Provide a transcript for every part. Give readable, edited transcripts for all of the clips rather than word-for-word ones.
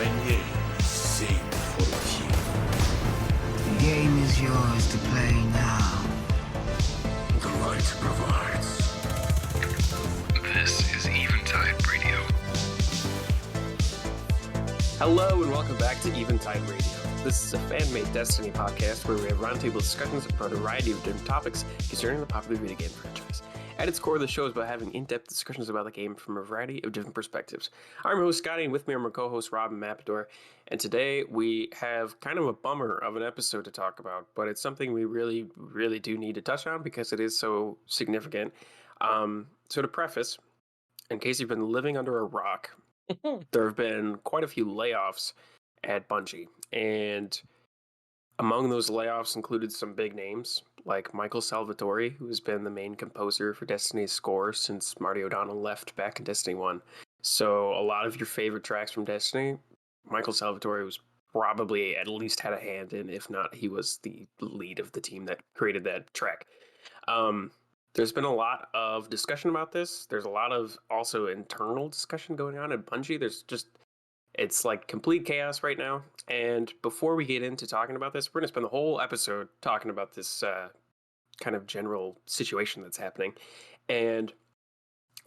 game, sing for the team. The game is yours to play now. The light provides. This is Eventide Radio. Hello and welcome back to Eventide Radio. This is a fan-made Destiny podcast where we have roundtable discussions about a variety of different topics concerning the popular video game franchise. At its core, the show is about having in-depth discussions about the game from a variety of different perspectives. I'm your host, Scotty, and with me are my co-hosts, Rob and Mapador. And today we have kind of a bummer of an episode to talk about, but it's something we really, really do need to touch on because it is so significant. So to preface, in case you've been living under a rock, there have been quite a few layoffs at Bungie. And among those layoffs included some big names like Michael Salvatori, who has been the main composer for Destiny's score since Marty O'Donnell left back in Destiny 1. So a lot of your favorite tracks from Destiny, Michael Salvatori was probably at least had a hand in, if not, he was the lead of the team that created that track. There's been a lot of discussion about this. There's a lot of also internal discussion going on at Bungie. It's like complete chaos right now. And before we get into talking about this, we're going to spend the whole episode talking about this kind of general situation that's happening. And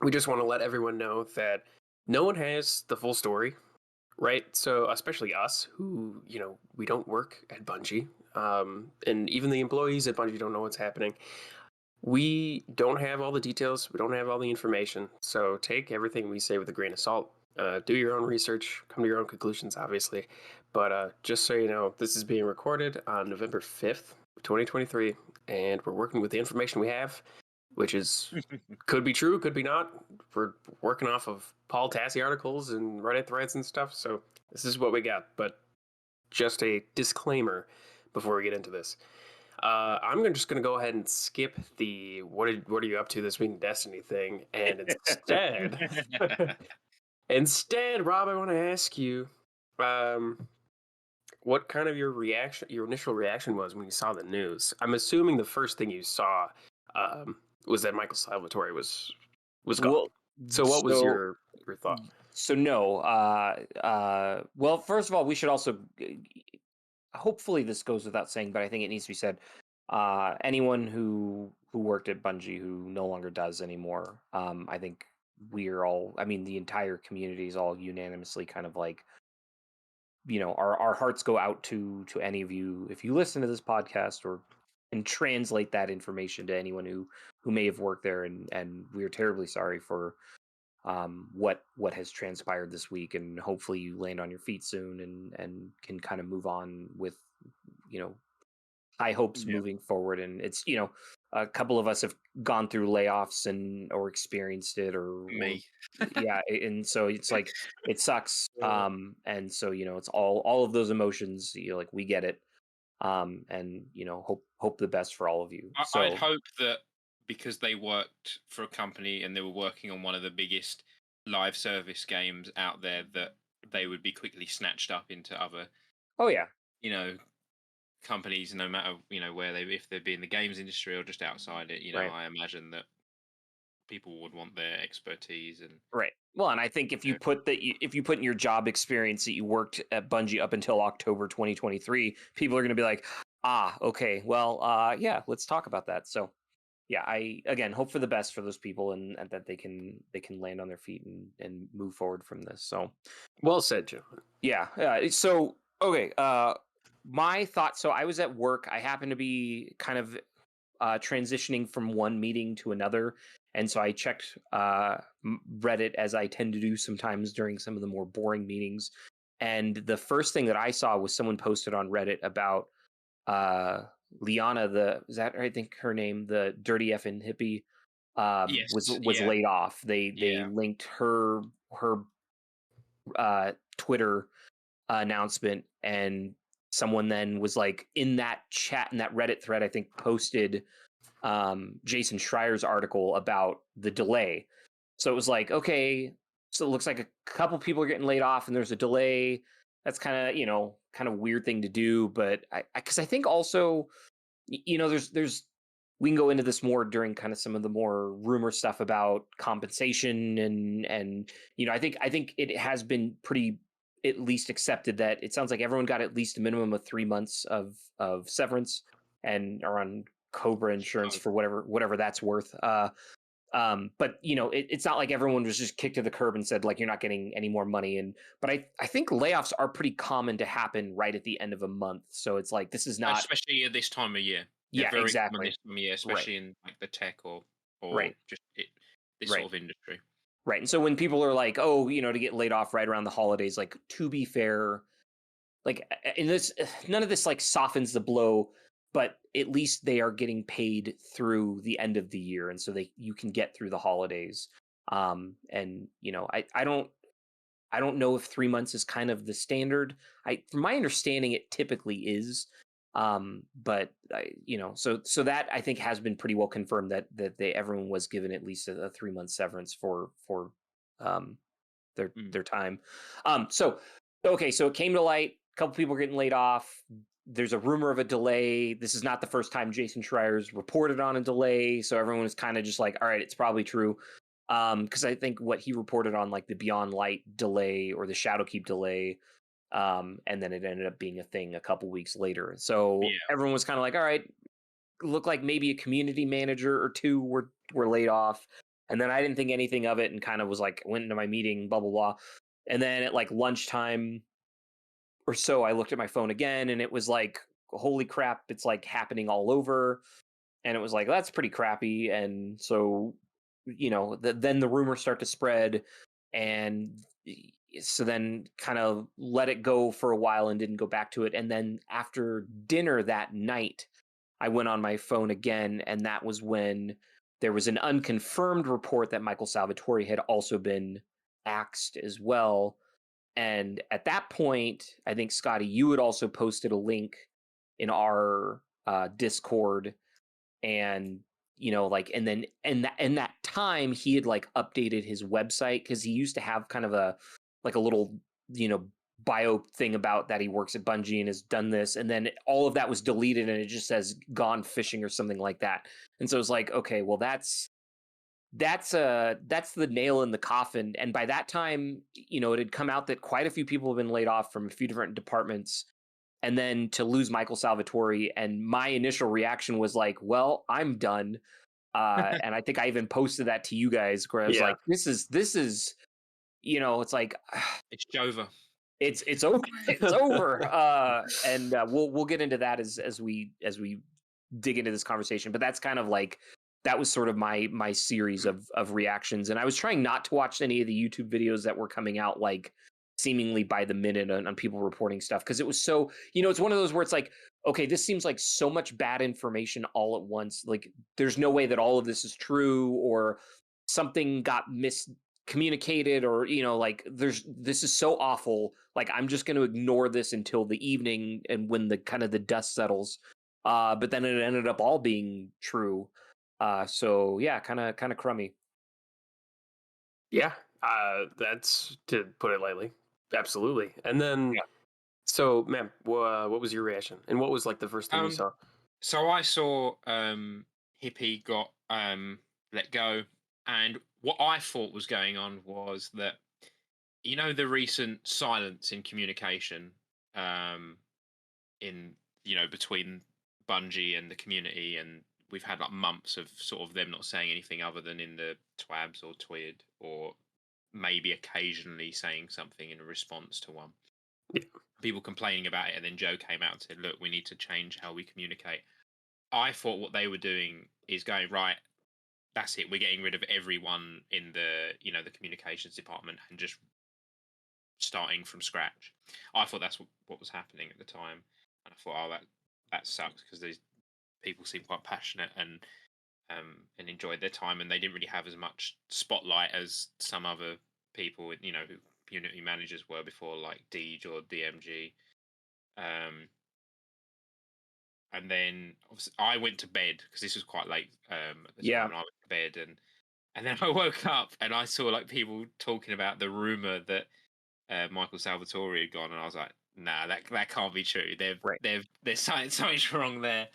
we just want to let everyone know that no one has the full story, right? So especially us who, we don't work at Bungie. And even the employees at Bungie don't know what's happening. We don't have all the details. We don't have all the information. So take everything we say with a grain of salt. Do your own research, come to your own conclusions, obviously. But just so you know, this is being recorded on November 5th, 2023, and we're working with the information we have, which is could be true, could be not. We're working off of Paul Tassi articles and Reddit threads and stuff, so this is what we got. But just a disclaimer before we get into this. I'm just going to go ahead and skip the what are you up to this week in Destiny thing, and Instead, Rob, I want to ask you, what kind of your initial reaction was when you saw the news? I'm assuming the first thing you saw was that Michael Salvatori was gone. Well, so what was your thought? So no. Well, first of all, we should also, hopefully this goes without saying, but I think it needs to be said. Anyone who worked at Bungie who no longer does anymore, I think the entire community is all unanimously kind of like, our hearts go out to any of you if you listen to this podcast and translate that information to anyone who may have worked there, and we're terribly sorry for what has transpired this week, and hopefully you land on your feet soon and can kind of move on with high hopes moving forward. And it's a couple of us have gone through layoffs or experienced it, or me. Yeah, and so it's like it sucks. And so it's all of those emotions. Like we get it. And hope the best for all of you. I'd hope that because they worked for a company and they were working on one of the biggest live service games out there, that they would be quickly snatched up into other. Oh yeah. Companies, no matter where if they'd be in the games industry or just outside it, right. I imagine that people would want their expertise and right. Well, and I think if you put in your job experience that you worked at Bungie up until October 2023, people are going to be like, okay, well, yeah, let's talk about that. So, yeah, I again hope for the best for those people and that they can land on their feet and move forward from this. So, well said, Joe. Yeah. So, okay. My thought, so I was at work. I happened to be kind of transitioning from one meeting to another. And so I checked Reddit, as I tend to do sometimes during some of the more boring meetings. And the first thing that I saw was someone posted on Reddit about Liana, is that I think her name, the dirty effing hippie, yes, was laid off. They linked her Twitter announcement, and someone then was like in that chat, in that Reddit thread, I think posted Jason Schreier's article about the delay. So it was like, okay, so it looks like a couple people are getting laid off and there's a delay. That's kind of weird thing to do. But because I think also, there's we can go into this more during kind of some of the more rumor stuff about compensation and I think it has been pretty at least accepted that it sounds like everyone got at least a minimum of 3 months of severance and are on Cobra insurance for whatever that's worth. But it's not like everyone was just kicked to the curb and said like you're not getting any more money. But I think layoffs are pretty common to happen right at the end of a month. So it's like this is not especially at this time of year. Yeah, very exactly. common this time of year, especially in like the tech or Right. just this Right. sort of industry. Right. And so when people are like, oh, to get laid off right around the holidays, like, to be fair, like, in this, none of this like softens the blow, but at least they are getting paid through the end of the year. And so you can get through the holidays. And I don't know if 3 months is kind of the standard. From my understanding, it typically is. But so that I think has been pretty well confirmed that everyone was given at least a 3 month severance for their time. So it came to light. A couple people are getting laid off. There's a rumor of a delay. This is not the first time Jason Schreier's reported on a delay, so everyone was kind of just like, all right, it's probably true. Because I think what he reported on, like the Beyond Light delay or the Shadowkeep delay, and then it ended up being a thing a couple weeks later. So everyone was kind of like, all right, looked like maybe a community manager or two were laid off. And then I didn't think anything of it and kind of was like, went into my meeting, blah, blah, blah. And then at like lunchtime or so, I looked at my phone again and it was like, holy crap, it's like happening all over. And it was like, that's pretty crappy. And so, then the rumors start to spread. And so then kind of let it go for a while and didn't go back to it. And then after dinner that night, I went on my phone again. And that was when there was an unconfirmed report that Michael Salvatori had also been axed as well. And at that point, I think, Scotty, you had also posted a link in our Discord. And and then in that time he had like updated his website because he used to have kind of a little bio thing about that he works at Bungie and has done this, and then all of that was deleted and it just says gone fishing or something like that. And so it's like, okay, well that's the nail in the coffin. And by that time, it had come out that quite a few people have been laid off from a few different departments. And then to lose Michael Salvatori, and my initial reaction was like, well, I'm done. And I think I even posted that to you guys where I was like, this is, it's like, it's over. It's over. It's over. And we'll get into that as we dig into this conversation. But that's kind of like, that was sort of my series of reactions. And I was trying not to watch any of the YouTube videos that were coming out like seemingly by the minute on people reporting stuff, because it was so, it's one of those where it's like, okay, this seems like so much bad information all at once. Like there's no way that all of this is true, or something got miscommunicated, or this is so awful, like I'm just going to ignore this until the evening and when the kind of the dust settles. But then it ended up all being true. So yeah, kind of crummy. Yeah, that's, to put it lightly. Absolutely. And then, so, man, what was your reaction? And what was like the first thing you saw? So I saw Hippie got let go, and what I thought was going on was that, the recent silence in communication between Bungie and the community, and we've had like months of sort of them not saying anything other than in the twabs or tweet, or maybe occasionally saying something in response to one. Yeah. People complaining about it, and then Joe came out and said, look, we need to change how we communicate. I thought what they were doing is going, right, that's it, we're getting rid of everyone in the the communications department and just starting from scratch. I thought that's what was happening at the time, and I thought, oh, that sucks, because these people seem quite passionate and enjoyed their time, and they didn't really have as much spotlight as some other people, who community managers were before, like Deej or DMG. And then obviously I went to bed because this was quite late. At the time, and I went to bed, and then I woke up and I saw like people talking about the rumor that Michael Salvatori had gone, and I was like, nah, that can't be true. There's something wrong there.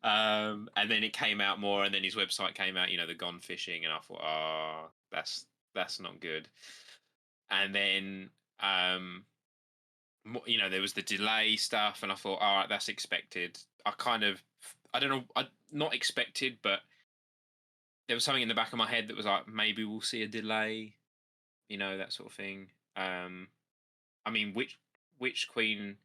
And then it came out more, and then his website came out, the gone fishing, and I thought, oh, that's not good. And then there was the delay stuff, and I thought, all right, that's expected. I don't know, not expected, but there was something in the back of my head that was like, maybe we'll see a delay, that sort of thing. I mean, Witch Queen.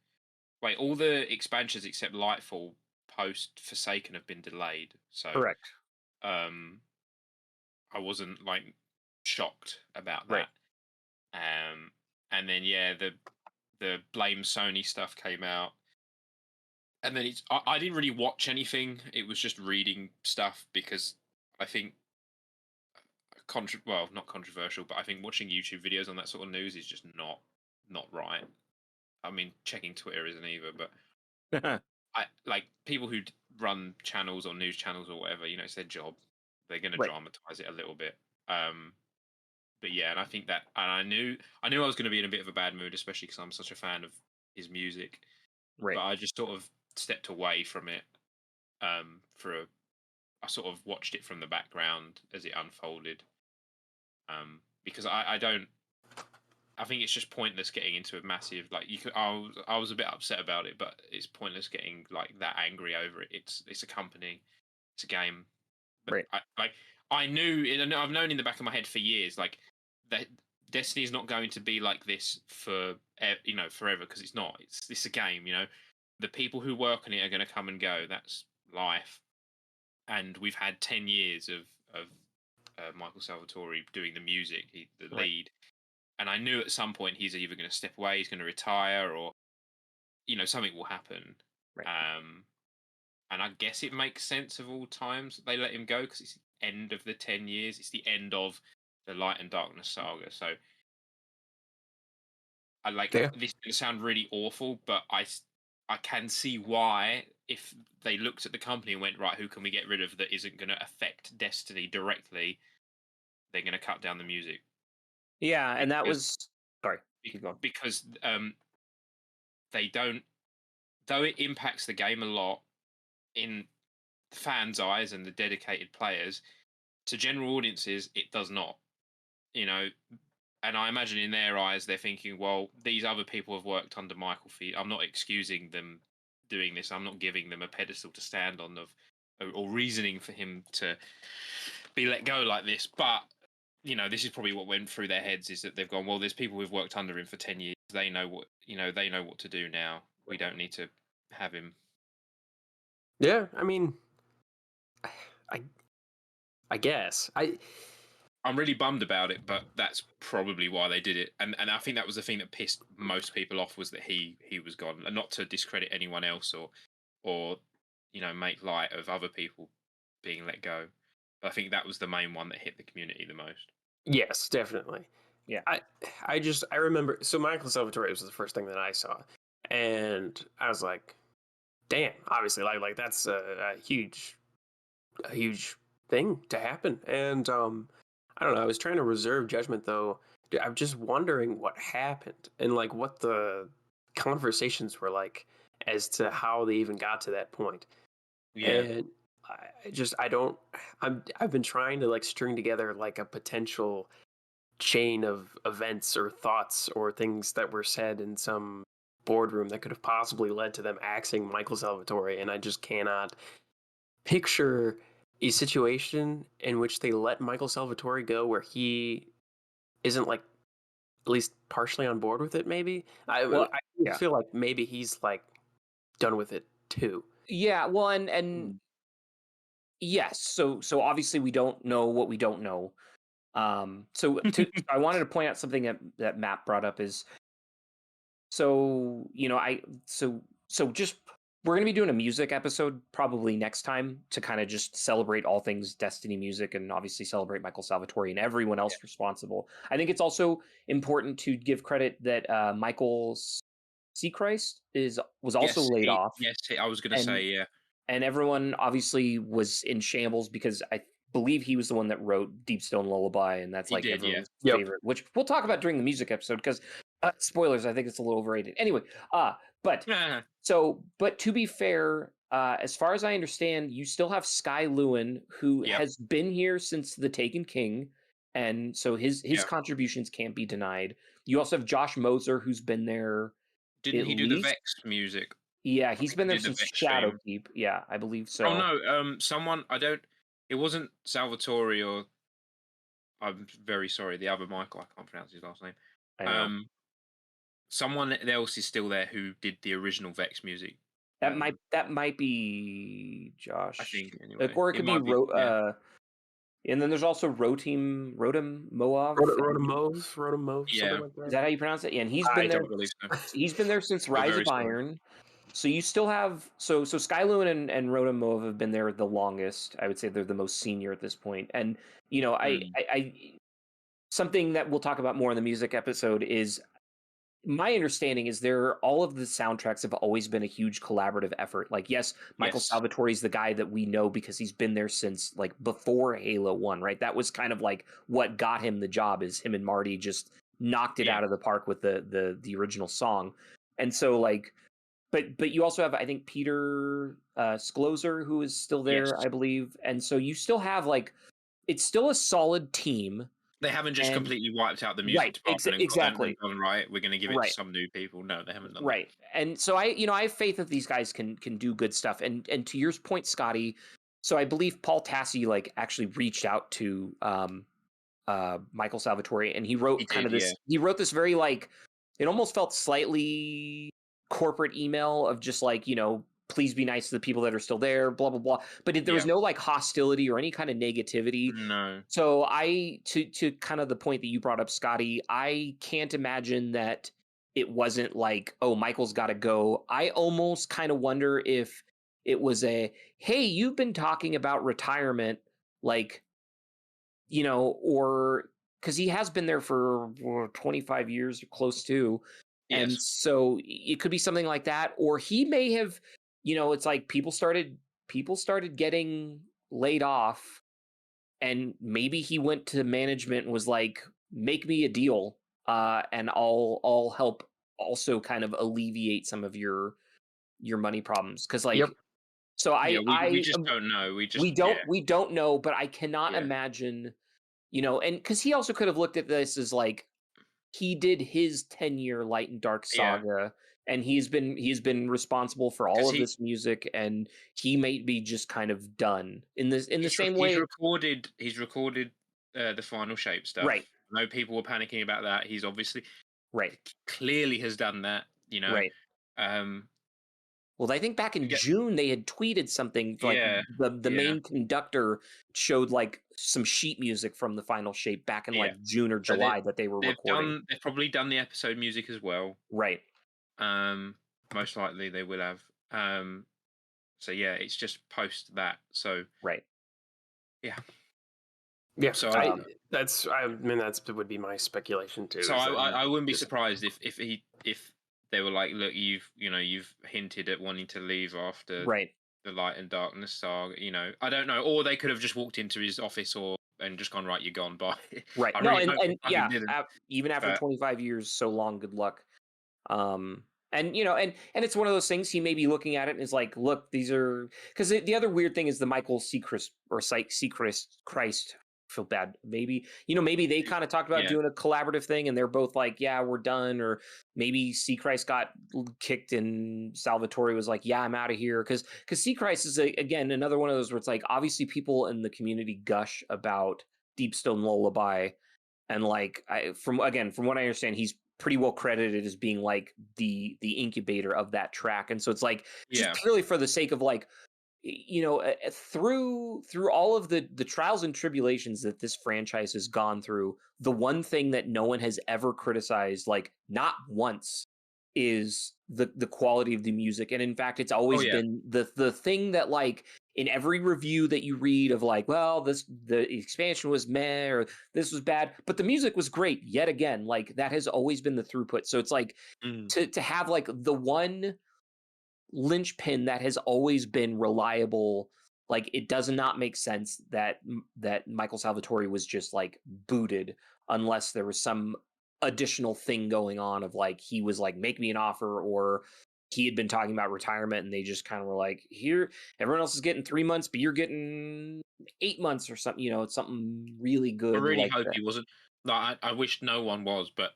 Wait, all the expansions except Lightfall post Forsaken have been delayed. So Correct. I wasn't like shocked about that. Right. And then the Blame Sony stuff came out, and then I didn't really watch anything. It was just reading stuff because I think not controversial, but I think watching YouTube videos on that sort of news is just not right. I mean, checking Twitter isn't either, but I like people who run channels or news channels or whatever. It's their job. They're going to dramatize it a little bit. But yeah, and I think that, and I knew I was going to be in a bit of a bad mood, especially because I'm such a fan of his music. Right. But I just sort of stepped away from it. I sort of watched it from the background as it unfolded. Because I think it's just pointless getting into a massive I was a bit upset about it, but it's pointless getting like that angry over it. It's a company, it's a game. But right. I knew, and I've known in the back of my head for years, like that Destiny is not going to be like this for forever, because it's not. It's a game. The people who work on it are going to come and go. That's life. And we've had 10 years of Michael Salvatori doing the music, the lead. And I knew at some point he's either going to step away, he's going to retire, or something will happen. Right. And I guess it makes sense of all times that they let him go, because it's the end of the 10 years. It's the end of the Light and Darkness saga. So this is going to sound really awful, but I can see why, if they looked at the company and went, right, who can we get rid of that isn't going to affect Destiny directly, they're going to cut down the music. Yeah, and that was... Sorry, keep going. Because they don't... Though it impacts the game a lot in fans' eyes and the dedicated players, to general audiences, it does not. And I imagine in their eyes, they're thinking, well, these other people have worked under Michael Fee. I'm not excusing them doing this. I'm not giving them a pedestal to stand on or reasoning for him to be let go like this. But, this is probably what went through their heads, is that they've gone, well, there's people who've worked under him for 10 years. They know what to do now. We don't need to have him. Yeah, I mean, I guess. I'm really bummed about it, but that's probably why they did it. And I think that was the thing that pissed most people off, was that he was gone. And not to discredit anyone else or make light of other people being let go. But I think that was the main one that hit the community the most. Yes, definitely. Yeah. I remember, so Michael Salvatori was the first thing that I saw. And I was like, damn, obviously, like that's a huge thing to happen. And I don't know, I was trying to reserve judgment, though. I'm just wondering what happened and like what the conversations were like as to how they even got to that point. Yeah. And I've been trying to like string together like a potential chain of events or thoughts or things that were said in some boardroom that could have possibly led to them axing Michael Salvatori, and I just cannot picture a situation in which they let Michael Salvatori go where he isn't like at least partially on board with it. Maybe I feel like maybe he's like done with it too. Yeah, well, and yes, so obviously we don't know what we don't know. So I wanted to point out something that Matt brought up is, so just we're going to be doing a music episode probably next time to kind of just celebrate all things Destiny music and obviously celebrate Michael Salvatori and everyone else responsible. I think it's also important to give credit that Michael Seachrist was also laid off. Yes, I was going to say, yeah. And everyone obviously was in shambles because I believe he was the one that wrote Deep Stone Lullaby, and that's like everyone's favorite, which we'll talk about during the music episode because spoilers, I think it's a little overrated. Anyway, but to be fair, as far as I understand, you still have Sky Lewin, who has been here since the Taken King, and so his contributions can't be denied. You also have Josh Moser, who's been there Didn't At he do the least, Vex music? yeah, he's been He there did the since Vex stream. Shadowkeep. Yeah, I believe Oh so. no, someone I don't. It wasn't Salvatori or I'm very sorry, the other Michael. I can't pronounce his last name. I know. Someone else is still there who did the original Vex music. That might be Josh. I think anyway. Or it could be might be, yeah. and then there's also Rotim Moav. Rotom, Yeah. something like that. Is that how you pronounce it? Yeah, and he's I been there. don't believe so. He's been there since We're Rise very of sorry. Iron. So you still have so Skyloon and Rotom Moav have been there the longest. I would say they're the most senior at this point. And you know, I something that we'll talk about more in the music episode is my understanding is all of the soundtracks have always been a huge collaborative effort. Like, yes, Michael Yes. Salvatori is the guy that we know because he's been there since like before Halo 1, right? That was kind of like what got him the job, is him and Marty just knocked it out of the park with the original song. And so like, but you also have, I think, Peter Skloser, who is still there, Yes. I believe. And so you still have like, it's still a solid team. They haven't just completely wiped out the music department exactly. and gone, right, we're going to give it to some new people. No, they haven't done that. And so I have faith that these guys can do good stuff. And to your point, Scotty, so I believe Paul Tassi like actually reached out to Michael Salvatori, and he wrote he wrote this very like, it almost felt slightly corporate email of just like, you know, please be nice to the people that are still there, blah, blah, blah. But there was no like hostility or any kind of negativity. No. So to kind of the point that you brought up, Scotty, I can't imagine that it wasn't like, oh, Michael's got to go. I almost kind of wonder if it was hey, you've been talking about retirement, like, you know, or because he has been there for 25 years or close to. Yes. And so it could be something like that. Or he may have, you know, it's like people started getting laid off, and maybe he went to management and was like, make me a deal, and I'll help also kind of alleviate some of your money problems. Because like, so we just don't know. We don't know, but I cannot imagine, you know, and because he also could have looked at this as like, he did his 10-year Light and Dark saga, and he's been responsible for all of this music, and he may be just kind of done in the same way. He's recorded the Final Shape stuff. Right. I know people were panicking about that. He's obviously clearly has done that. You know. Right. Well, I think back in June they had tweeted something like the main conductor showed like some sheet music from the Final Shape back in like June or July that they were recording. They've probably done the episode music as well. Right. Most likely they will have. So yeah, it's just post that. So yeah. So that would be my speculation too. So I wouldn't be surprised if they were like, look, you've hinted at wanting to leave after the Light and Darkness saga. You know, I don't know, or they could have just walked into his office and just gone, right, you're gone, bye. Right. Even after 25 years, so long, good luck. And you know, and it's one of those things, he may be looking at it and is like, look, these are, because the other weird thing is the Michael Seacrest Christ. Feel bad. Maybe they kind of talked about doing a collaborative thing, and they're both like, yeah, we're done. Or maybe Seacrest got kicked and Salvatori was like, yeah, I'm out of here. Because Seacrest is again another one of those where it's like, obviously people in the community gush about Deepstone Lullaby, and like from what I understand, he's pretty well credited as being like the incubator of that track. And so it's like just purely for the sake of like, you know, through all of the trials and tribulations that this franchise has gone through, the one thing that no one has ever criticized, like not once, is the quality of the music. And in fact, it's always been the thing that like in every review that you read of like, well, the expansion was meh, or this was bad, but the music was great yet again. Like that has always been the throughput. So it's like to have like the one linchpin that has always been reliable. Like it does not make sense that Michael Salvatori was just like booted unless there was some additional thing going on of like he was like, make me an offer, or he had been talking about retirement and they just kind of were like, here, everyone else is getting 3 months, but you're getting 8 months or something. You know, it's something really good. I really like hope that. he wasn't. I wish no one was, but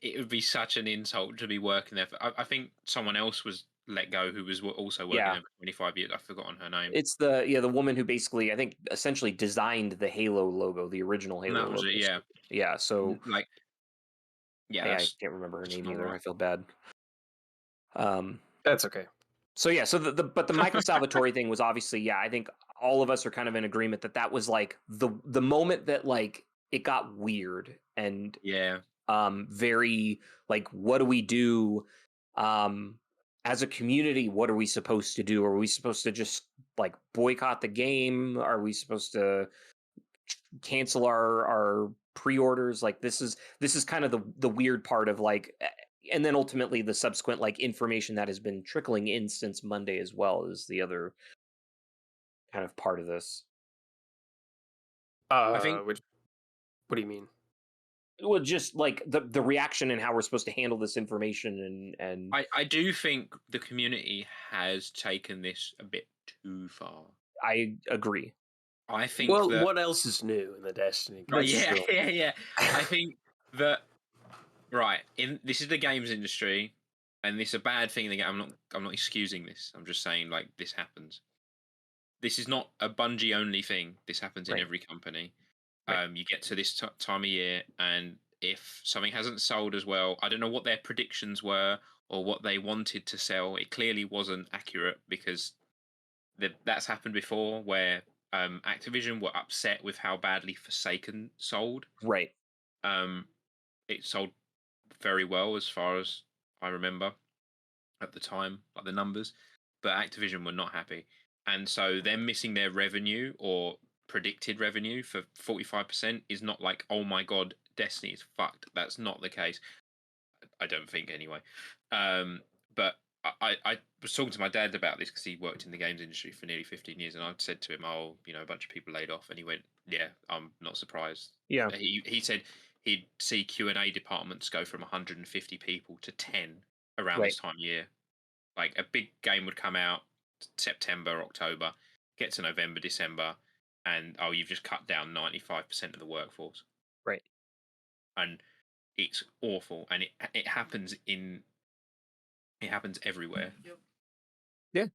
it would be such an insult to be working there. I think someone else was let go who was also working there for 25 years. I've forgotten her name. It's the woman who basically, I think, essentially designed the Halo logo, the original Halo That was logo. it, yeah. Yeah, so Like, yeah, I can't remember her name not either. right. I feel bad. That's okay. So yeah, so the Michael Salvatori thing was obviously, I think all of us are kind of in agreement that was like the moment that like it got weird and yeah, very like, what do we do as a community? What are we supposed to do? Are we supposed to just like boycott the game? Are we supposed to cancel our pre-orders? Like this is kind of the weird part of like, and then ultimately the subsequent like information that has been trickling in since Monday as well is the other kind of part of this. I think. What do you mean? Well, just like the reaction and how we're supposed to handle this information and I do think the community has taken this a bit too far. I agree. I think what else is new in the Destiny? Right, yeah. I think that this is the games industry, and this is a bad thing. I'm not excusing this. I'm just saying like this happens. This is not a Bungie only thing. This happens in every company. Right. You get to this time of year, and if something hasn't sold as well, I don't know what their predictions were or what they wanted to sell. It clearly wasn't accurate because that's happened before, where Activision were upset with how badly Forsaken sold. Right. It sold very well as far as I remember at the time, like the numbers, but Activision were not happy, and so them missing their revenue or predicted revenue for 45% is not like, oh my god, Destiny is fucked. That's not the case, I don't think anyway. But I was talking to my dad about this because he worked in the games industry for nearly 15 years, and I said to him, oh, a bunch of people laid off, and he went, yeah, I'm not surprised. Yeah. He said he'd see Q&A departments go from 150 people to 10 around this time of year. Like a big game would come out September, October, get to November, December, and you've just cut down 95% of the workforce. Right. And it's awful, and it happens everywhere. Yeah.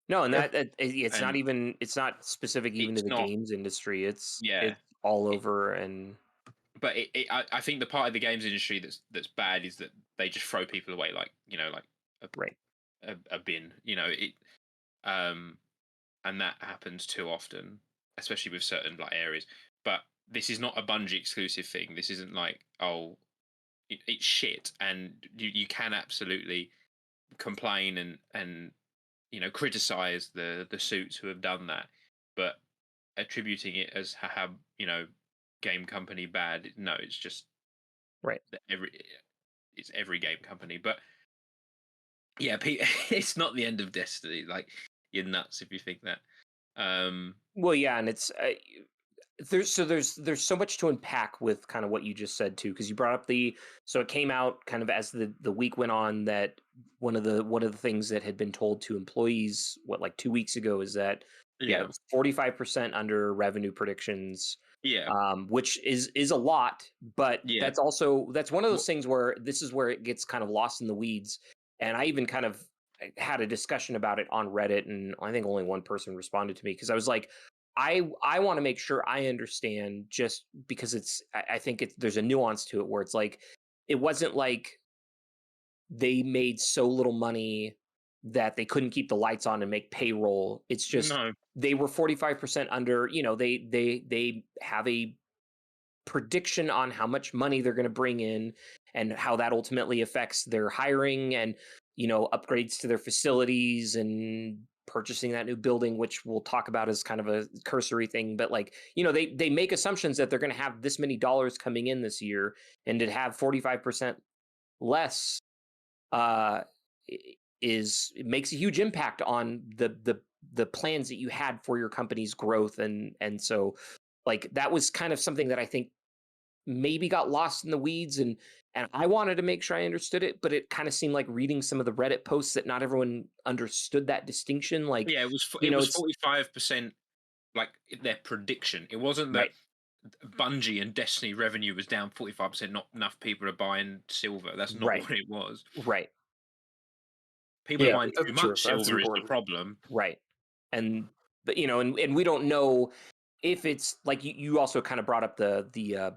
No, and it's not specific even to the games industry. It's all over. And but I think the part of the games industry that's bad is that they just throw people away like a bin, and that happens too often, especially with certain like areas. But this is not a Bungie exclusive thing. This isn't like, it's shit, and you can absolutely complain and criticize the suits who have done that, but attributing it as how game company bad, no, it's just it's every game company. But yeah, it's not the end of Destiny. Like, you're nuts if you think that. Well, yeah, and it's there's so much to unpack with kind of what you just said too, because you brought up so it came out kind of as the week went on that one of the things that had been told to employees like 2 weeks ago is that it was 45% under revenue predictions. Which is a lot, but that's one of those things where this is where it gets kind of lost in the weeds. And I even kind of had a discussion about it on Reddit, and I think only one person responded to me because I was like, I want to make sure I understand, just because I think there's a nuance to it where it's like, it wasn't like they made so little money that they couldn't keep the lights on and make payroll. It's just they were 45% under, they have a prediction on how much money they're going to bring in and how that ultimately affects their hiring and, upgrades to their facilities and purchasing that new building, which we'll talk about as kind of a cursory thing. But like, they make assumptions that they're going to have this many dollars coming in this year, and to have 45% less it makes a huge impact on the plans that you had for your company's growth. And so like, that was kind of something that I think maybe got lost in the weeds, and I wanted to make sure I understood it, but it kind of seemed like reading some of the Reddit posts that not everyone understood that distinction. Like, it was 45%, like their prediction. It wasn't that Bungie and Destiny revenue was down 45%. Not enough people are buying silver. That's not Right. what it was. Right. People Yeah, are buying too that's true. much That's silver is the important. problem. Right. And but and we don't know if it's like you also kind of brought up the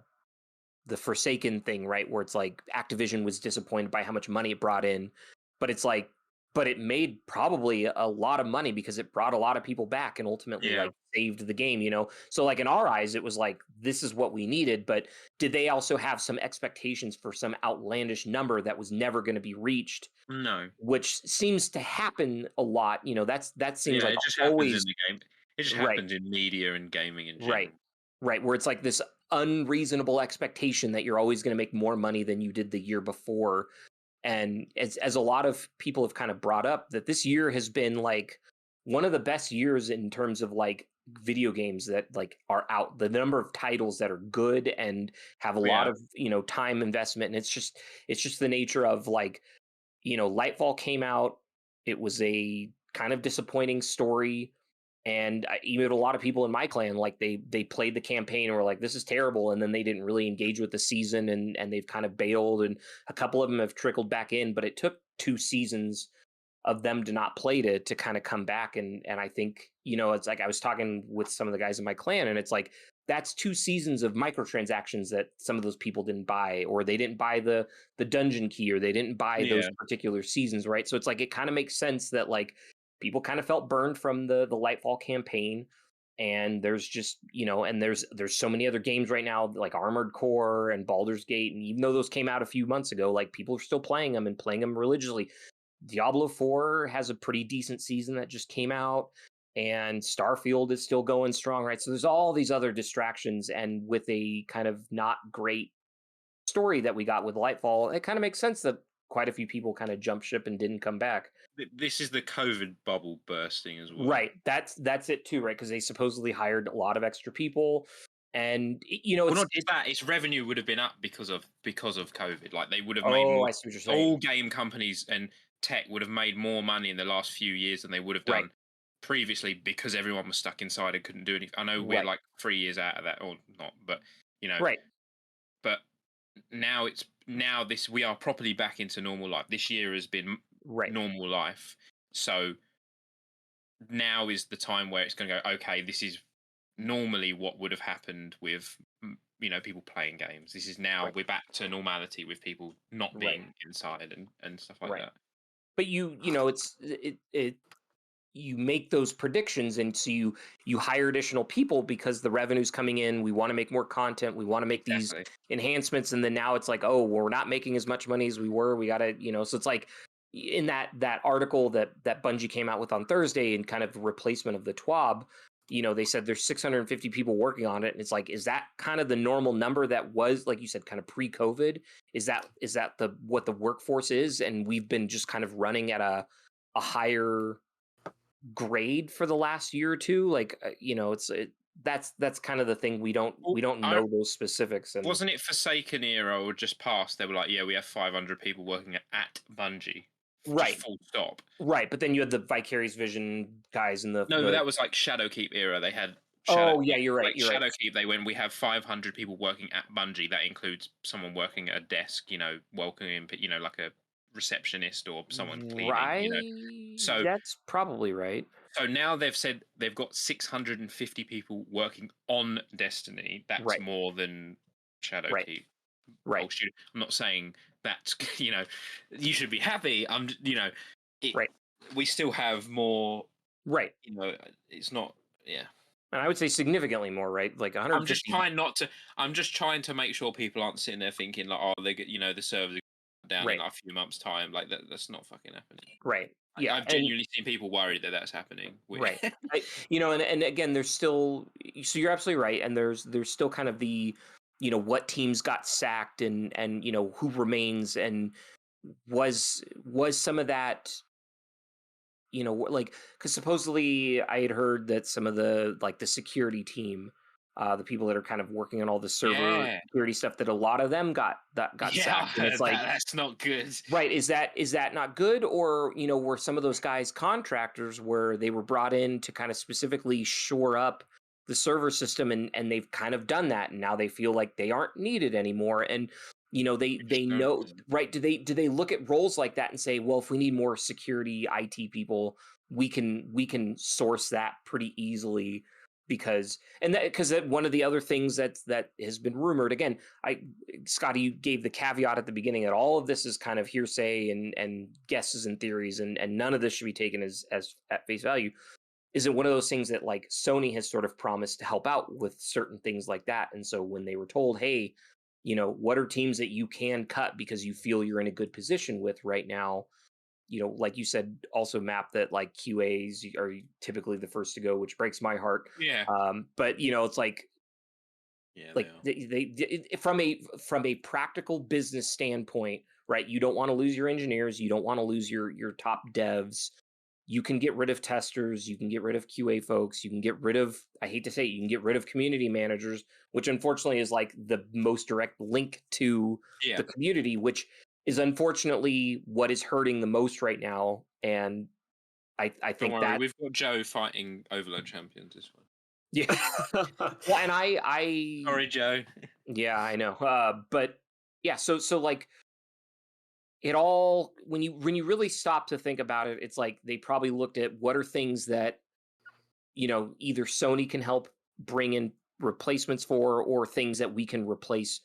Forsaken thing, right? Where it's like Activision was disappointed by how much money it brought in, but it's like, but it made probably a lot of money because it brought a lot of people back and ultimately Yeah. like saved the game, So like in our eyes, it was like, this is what we needed, but did they also have some expectations for some outlandish number that was never going to be reached? No. Which seems to happen a lot. That seems like it just always happens in the game. It just right. happens in media and gaming in general. Right, where it's like this unreasonable expectation that you're always going to make more money than you did the year before. And as a lot of people have kind of brought up, that this year has been like one of the best years in terms of like video games that like are out, the number of titles that are good and have a lot of time investment. And it's just the nature of like, Lightfall came out, it was a kind of disappointing story. And even a lot of people in my clan, like they played the campaign and were like, this is terrible. And then they didn't really engage with the season and they've kind of bailed. And a couple of them have trickled back in, but it took 2 seasons of them to not play to kind of come back. And I think, it's like I was talking with some of the guys in my clan and it's like, that's 2 seasons of microtransactions that some of those people didn't buy, or they didn't buy the dungeon key, or they didn't buy those particular seasons. Right. So it's like, it kind of makes sense that like, people kind of felt burned from the Lightfall campaign, and there's just and there's so many other games right now like Armored Core and Baldur's Gate, and even though those came out a few months ago, like people are still playing them and playing them religiously. Diablo 4 has a pretty decent season that just came out, and Starfield is still going strong, right? So there's all these other distractions, and with a kind of not great story that we got with Lightfall, it kind of makes sense that quite a few people kind of jumped ship and didn't come back. This is the COVID bubble bursting as well. Right. That's it too, right? Because they supposedly hired a lot of extra people, and well, not just that, its revenue would have been up because of COVID. Like they would have made more. I see what you're saying. All game companies and tech would have made more money in the last few years than they would have done previously because everyone was stuck inside and couldn't do anything. I know we're like 3 years out of that, or not, but right. But now we are properly back into normal life. This year has been normal life. So now is the time where it's going to go, okay, this is normally what would have happened with people playing games. This is now we're back to normality with people not being inside and stuff like that. But you make those predictions, and so you hire additional people because the revenue's coming in. We want to make more content. We want to make these enhancements, and then now it's like, oh, we're not making as much money as we were. We got to, so it's like in that article that Bungie came out with on Thursday, and kind of replacement of the TWAB, they said there's 650 people working on it, and it's like, is that kind of the normal number that was, like you said, kind of pre-COVID? Is that what the workforce is, and we've been just kind of running at a higher grade for the last year or two? Like that's kind of the thing. We don't know those specifics. And wasn't it Forsaken era or just past? They were like, yeah, we have 500 people working at Bungie. Right. Full stop. Right, but then you had the Vicarious Vision guys in but that was like Shadowkeep era. They had. You're right. Shadowkeep. They we have 500 people working at Bungie. That includes someone working at a desk, welcoming, like a receptionist or someone cleaning. Right. So that's probably right. So now they've said they've got 650 people working on Destiny. That's more than Shadowkeep. Right. I'm not saying that you should be happy. We still have more. Right. It's not. Yeah. And I would say significantly more, right? Like 150. I'm just trying to make sure people aren't sitting there thinking like, oh, they get, the servers are down in like a few months' time. Like that's not fucking happening. Right. Yeah. I've genuinely seen people worried that that's happening. Right. And again, there's still. So you're absolutely right, and there's still kind of the, what teams got sacked and who remains, and was some of that. Because supposedly I had heard that some of the the security team, the people that are kind of working on all the server security stuff, that a lot of them got sacked. And it's like, that's not good. Right. Is that not good? Or, were some of those guys contractors where they were brought in to kind of specifically shore up the server system, and they've kind of done that, and now they feel like they aren't needed anymore. And they know, right? Do they look at roles like that and say, well, if we need more security IT people, we can source that pretty easily? Because one of the other things that has been rumored, again, Scotty, you gave the caveat at the beginning that all of this is kind of hearsay and guesses and theories, and none of this should be taken as at face value. Is it one of those things that like Sony has sort of promised to help out with certain things like that? And so when they were told, hey, what are teams that you can cut because you feel you're in a good position with right now? Like you said, also, Map, that like QAs are typically the first to go, which breaks my heart. Yeah. But it's like, they from a practical business standpoint, right? You don't want to lose your engineers. You don't want to lose your top devs. You can get rid of testers. You can get rid of QA folks. You can get rid of, I hate to say it, you can get rid of community managers, which unfortunately is like the most direct link to the community, which is unfortunately what is hurting the most right now. And I think that we've got Joe fighting Overload champions this one. Yeah. Well, and I sorry, Joe. Yeah, I know. But yeah, so like it all, when you really stop to think about it, it's like they probably looked at what are things that either Sony can help bring in replacements for, or things that we can replace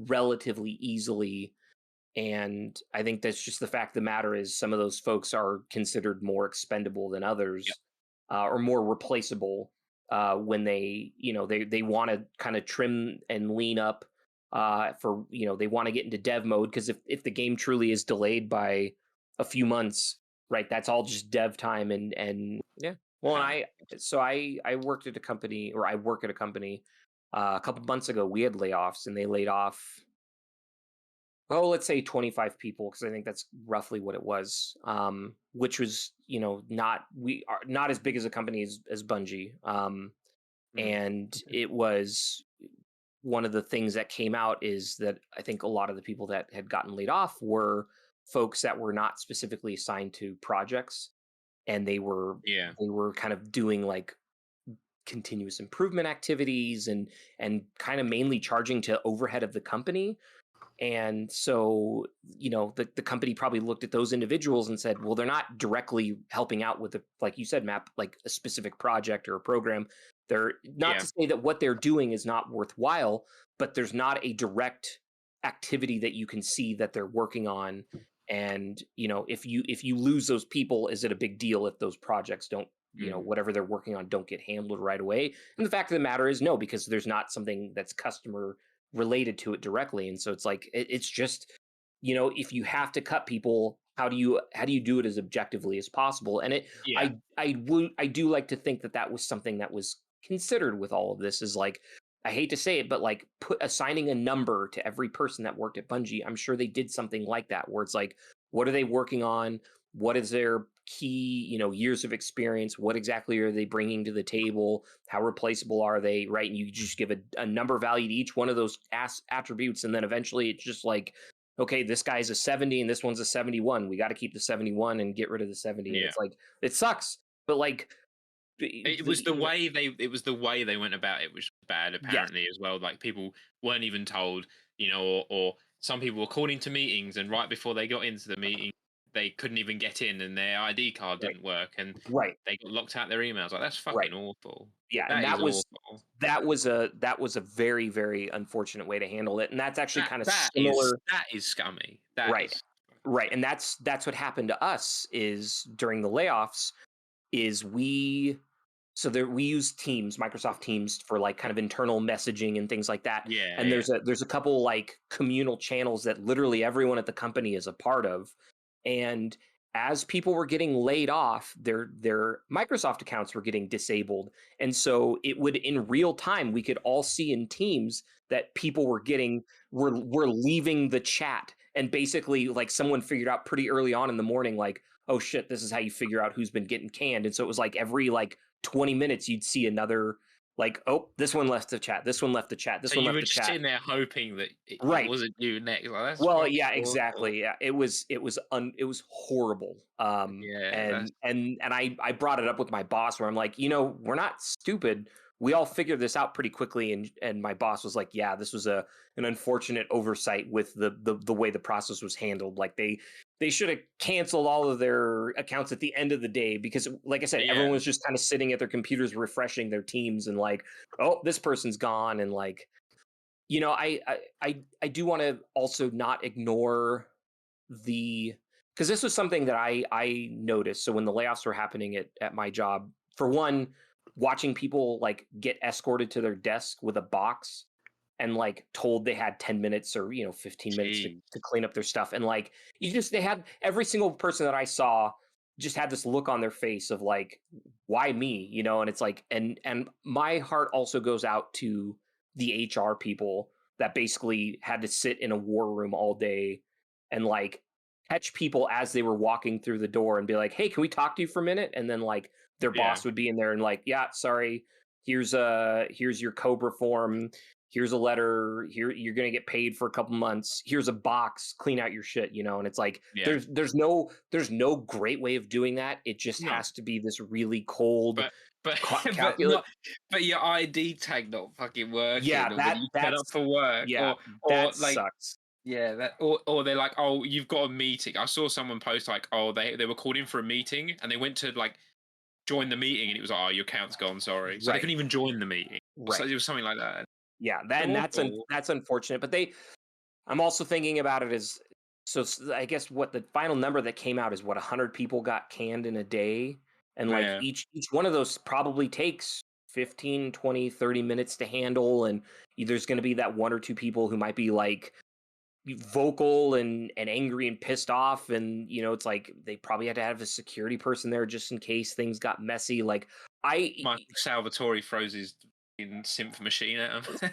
relatively easily. And I think that's just the fact of the matter is some of those folks are considered more expendable than others, or more replaceable when they want to kind of trim and lean up for, they want to get into dev mode. Because if the game truly is delayed by a few months, right, that's all just dev time. And yeah. Well, and I worked at a company, or I work at a company a couple months ago. We had layoffs, and they laid off, let's say 25 people, because I think that's roughly what it was, which was, not as big as a company as Bungie. And it was one of the things that came out is that I think a lot of the people that had gotten laid off were folks that were not specifically assigned to projects, and they were kind of doing like continuous improvement activities and kind of mainly charging to overhead of the company. And so, the company probably looked at those individuals and said, well, they're not directly helping out with, like you said, Map, like a specific project or a program. They're not to say that what they're doing is not worthwhile, but there's not a direct activity that you can see that they're working on. And, if you lose those people, is it a big deal if those projects don't, whatever they're working on don't get handled right away? And the fact of the matter is no, because there's not something that's customer related to it directly. And so it's like, it's just, if you have to cut people, how do you do it as objectively as possible? And I do like to think that was something that was considered with all of this, is like, I hate to say it, but like assigning a number to every person that worked at Bungie. I'm sure they did something like that, where it's like, what are they working on? What is their key, years of experience? What exactly are they bringing to the table? How replaceable are they? Right. And you just give a number value to each one of those attributes. And then eventually it's just like, okay, this guy's a 70 and this one's a 71. We got to keep the 71 and get rid of the 70. Yeah. It's like, it sucks. But like, it was the way they went about it, which was bad apparently as well. Like, people weren't even told, or some people were called into meetings, and right before they got into the meeting, they couldn't even get in, and their ID card didn't work, and they got locked out their emails. Like, that's fucking awful. Yeah, and that was a very, very unfortunate way to handle it, and that's actually kind of similar. That is scummy. Right, and that's what happened to us is during the layoffs. We use Teams, Microsoft Teams, for like kind of internal messaging and things like that. Yeah, and there's a couple like communal channels that literally everyone at the company is a part of. And as people were getting laid off, their Microsoft accounts were getting disabled. And so it would, in real time, we could all see in Teams that people were leaving the chat. And basically, like, someone figured out pretty early on in the morning, like, oh shit, this is how you figure out who's been getting canned. And so it was like every like 20 minutes you'd see another, like, oh, this one left the chat, this one left the chat, this one left the chat. You were just sitting there hoping that it wasn't you next. Like, that's exactly. Yeah, it was horrible. And I brought it up with my boss, where I'm like, we're not stupid. we all figured this out pretty quickly, and my boss was like, yeah, this was an unfortunate oversight with the way the process was handled. Like they should have canceled all of their accounts at the end of the day, because like I said, everyone was just kind of sitting at their computers refreshing their teams and like, oh, this person's gone. And like, you know, I do want to also not ignore because this was something that I noticed. So when the layoffs were happening at my job, for one, watching people like get escorted to their desk with a box and like told they had 10 minutes or 15 minutes to clean up their stuff, and like they had every single person that I saw just had this look on their face of like, why me, and it's like, and my heart also goes out to the HR people that basically had to sit in a war room all day and like catch people as they were walking through the door and be like, hey, can we talk to you for a minute? And then like their boss would be in there and like, yeah, sorry, here's your Cobra form, here's a letter, here you're gonna get paid for a couple months, here's a box, clean out your shit, and it's like there's no great way of doing that. It just has to be this really cold but your ID tag not fucking working. Yeah, that's set up for work. Yeah, or that like, sucks. Yeah, that or they're like, oh, you've got a meeting. I saw someone post like, oh, they were called in for a meeting and they went to like join the meeting and it was like, oh, your account's gone, sorry. So they couldn't even join the meeting. Right. So it was something like that. Yeah, that's unfortunate. But I'm also thinking about it as, so I guess what the final number that came out is 100 people got canned in a day. And like each one of those probably takes 15, 20, 30 minutes to handle. And there's going to be that one or two people who might be like vocal and angry and pissed off. And, it's like they probably had to have a security person there just in case things got messy. Like Michael Salvatori throws his synth machine at him.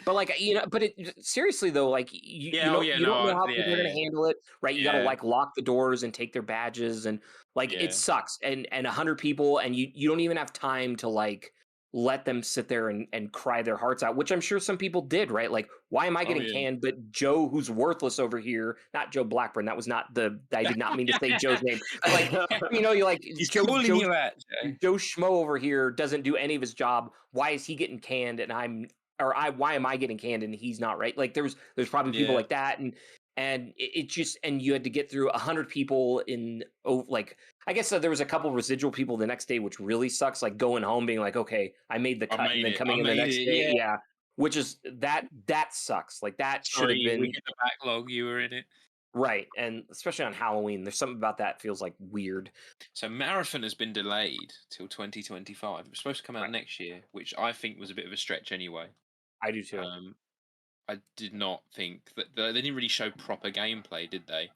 But like, but seriously though, like you don't know how people are going to handle it, right? You got to like lock the doors and take their badges, and like it sucks. And 100 people, and you don't even have time to like let them sit there and cry their hearts out, which I'm sure some people did, right? Like, why am I getting canned? But Joe, who's worthless over here, not Joe Blackburn. That was not I did not mean to say Joe's name. Like, you're like, Joe Schmo over here doesn't do any of his job. Why is he getting canned and why am I getting canned and he's not, right? Like there's probably people like that, and it just, and you had to get through 100 people in, like, I guess there was a couple residual people the next day, which really sucks. Like going home being like, okay, I made the cut, and then coming in the next day, which is that sucks. Like that should have been the backlog. You were in it, right? And especially on Halloween, there's something about that feels like weird. So Marathon has been delayed till 2025. It was supposed to come out next year, which I think was a bit of a stretch anyway. I do too. I did not think that they didn't really show proper gameplay, did they?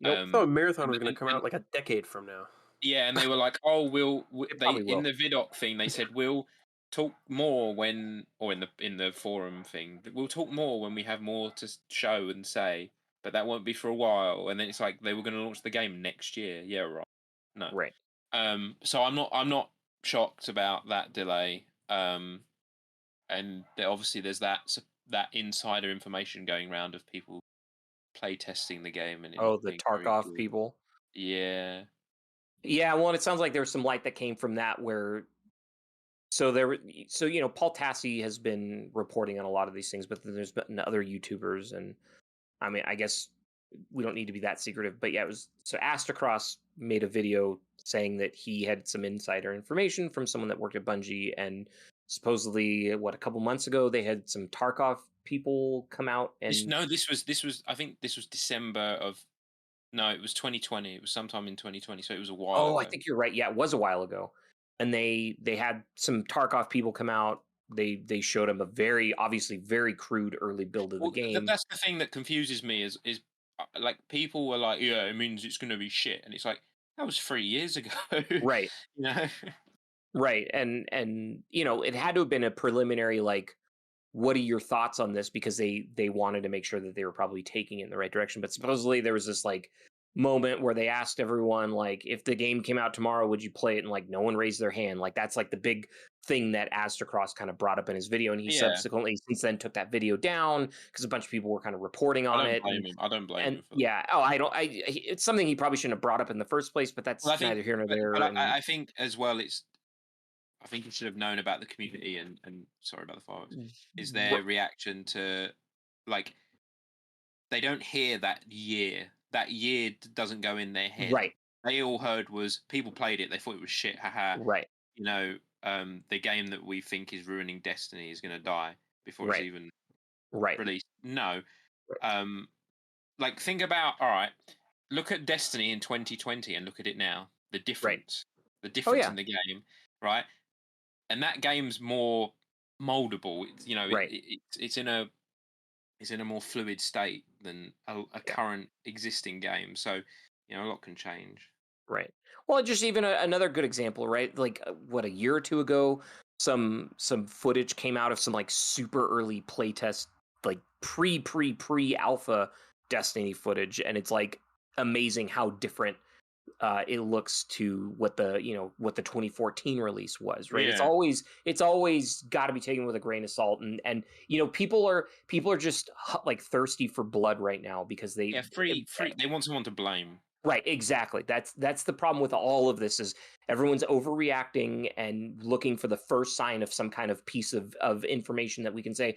Nope. I thought Marathon was going to come out like a decade from now. Yeah, and they were like, "Oh, in the Vidoc thing, they said we'll talk more when, or in the forum thing, we'll talk more when we have more to show and say, but that won't be for a while." And then it's like they were going to launch the game next year. Yeah, right. No, right. So I'm not shocked about that delay. And obviously there's that insider information going around of people play testing the game, and the Tarkov people. Yeah. Well, it sounds like there was some light that came from that, where so Paul Tassi has been reporting on a lot of these things, but then there's been other YouTubers, and I mean, I guess we don't need to be that secretive, but yeah, it was, so Astacross made a video saying that he had some insider information from someone that worked at Bungie, and supposedly, a couple months ago, they had some Tarkov people come out and this was I think this was December of, no, it was 2020. It was sometime in 2020, so it was a while ago. I think you're right. Yeah, it was a while ago. And they had some Tarkov people come out. They showed them a obviously very crude early build of the game. That's the thing that confuses me is like people were like, yeah, it means it's going to be shit, and it's like, that was 3 years ago. Right. Right. And it had to have been a preliminary, like, what are your thoughts on this? Because they wanted to make sure that they were probably taking it in the right direction. But supposedly there was this like moment where they asked everyone, like, if the game came out tomorrow, would you play it? And like no one raised their hand. Like that's like the big thing that Astacross kind of brought up in his video, and he subsequently since then took that video down because a bunch of people were kind of reporting on it. I don't blame him. It's something he probably shouldn't have brought up in the first place, but that's neither here nor there. But I think as well, it's I think you should have known about the community and sorry about the fireworks. Is their reaction to, like, they don't hear that year. That year doesn't go in their head. Right. They all heard was people played it. They thought it was shit. Haha. Right. You know, the game that we think is ruining Destiny is going to die before Right. it's even Right. released. No. Right. Like, think about, all right, look at Destiny in 2020 and look at it now. The difference. The difference in the game, right? And that game's more moldable. It's, you know, Right. it's in a more fluid state than a current existing game. So, you know, a lot can change. Right. Well, just even another good example, right? Like what, a year or two ago, some footage came out of some like super early playtest, like pre alpha Destiny footage, and it's like amazing how different it looks to what the 2014 release was, right? Yeah. It's always got to be taken with a grain of salt, and you know, people are just like thirsty for blood right now because they free. They want someone to blame. Right, exactly. That's the problem with all of this, is everyone's overreacting and looking for the first sign of some kind of piece of information that we can say,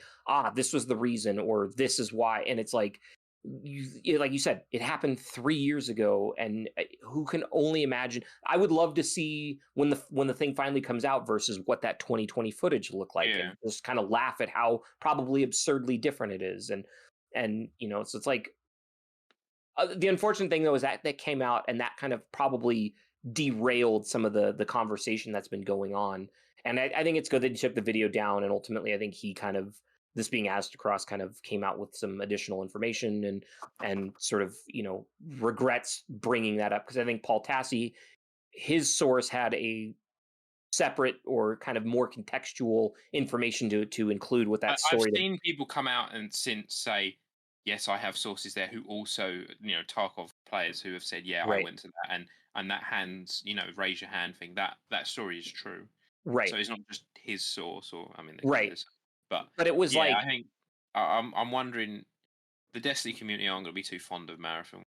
this was the reason, or this is why. And it's like, like you said, it happened 3 years ago, and who can only imagine? I would love to see when the thing finally comes out versus what that 2020 footage looked like, and just kind of laugh at how probably absurdly different it is. And you know, so it's like, the unfortunate thing though is that came out, and that kind of probably derailed some of the conversation that's been going on. And I think it's good that he took the video down, and ultimately I think he kind of, this being asked across, kind of came out with some additional information and sort of, you know, regrets bringing that up, because I think Paul Tassi, his source had a separate or kind of more contextual information to include with that story. I've seen people come out and since say, yes, I have sources there who also, you know, Tarkov players who have said, yeah, I went to that, and that hands, you know, raise your hand thing. That story is true, right? So it's not just his source, or I mean, right. But it was like, I think I'm wondering, the Destiny community aren't going to be too fond of Marathon.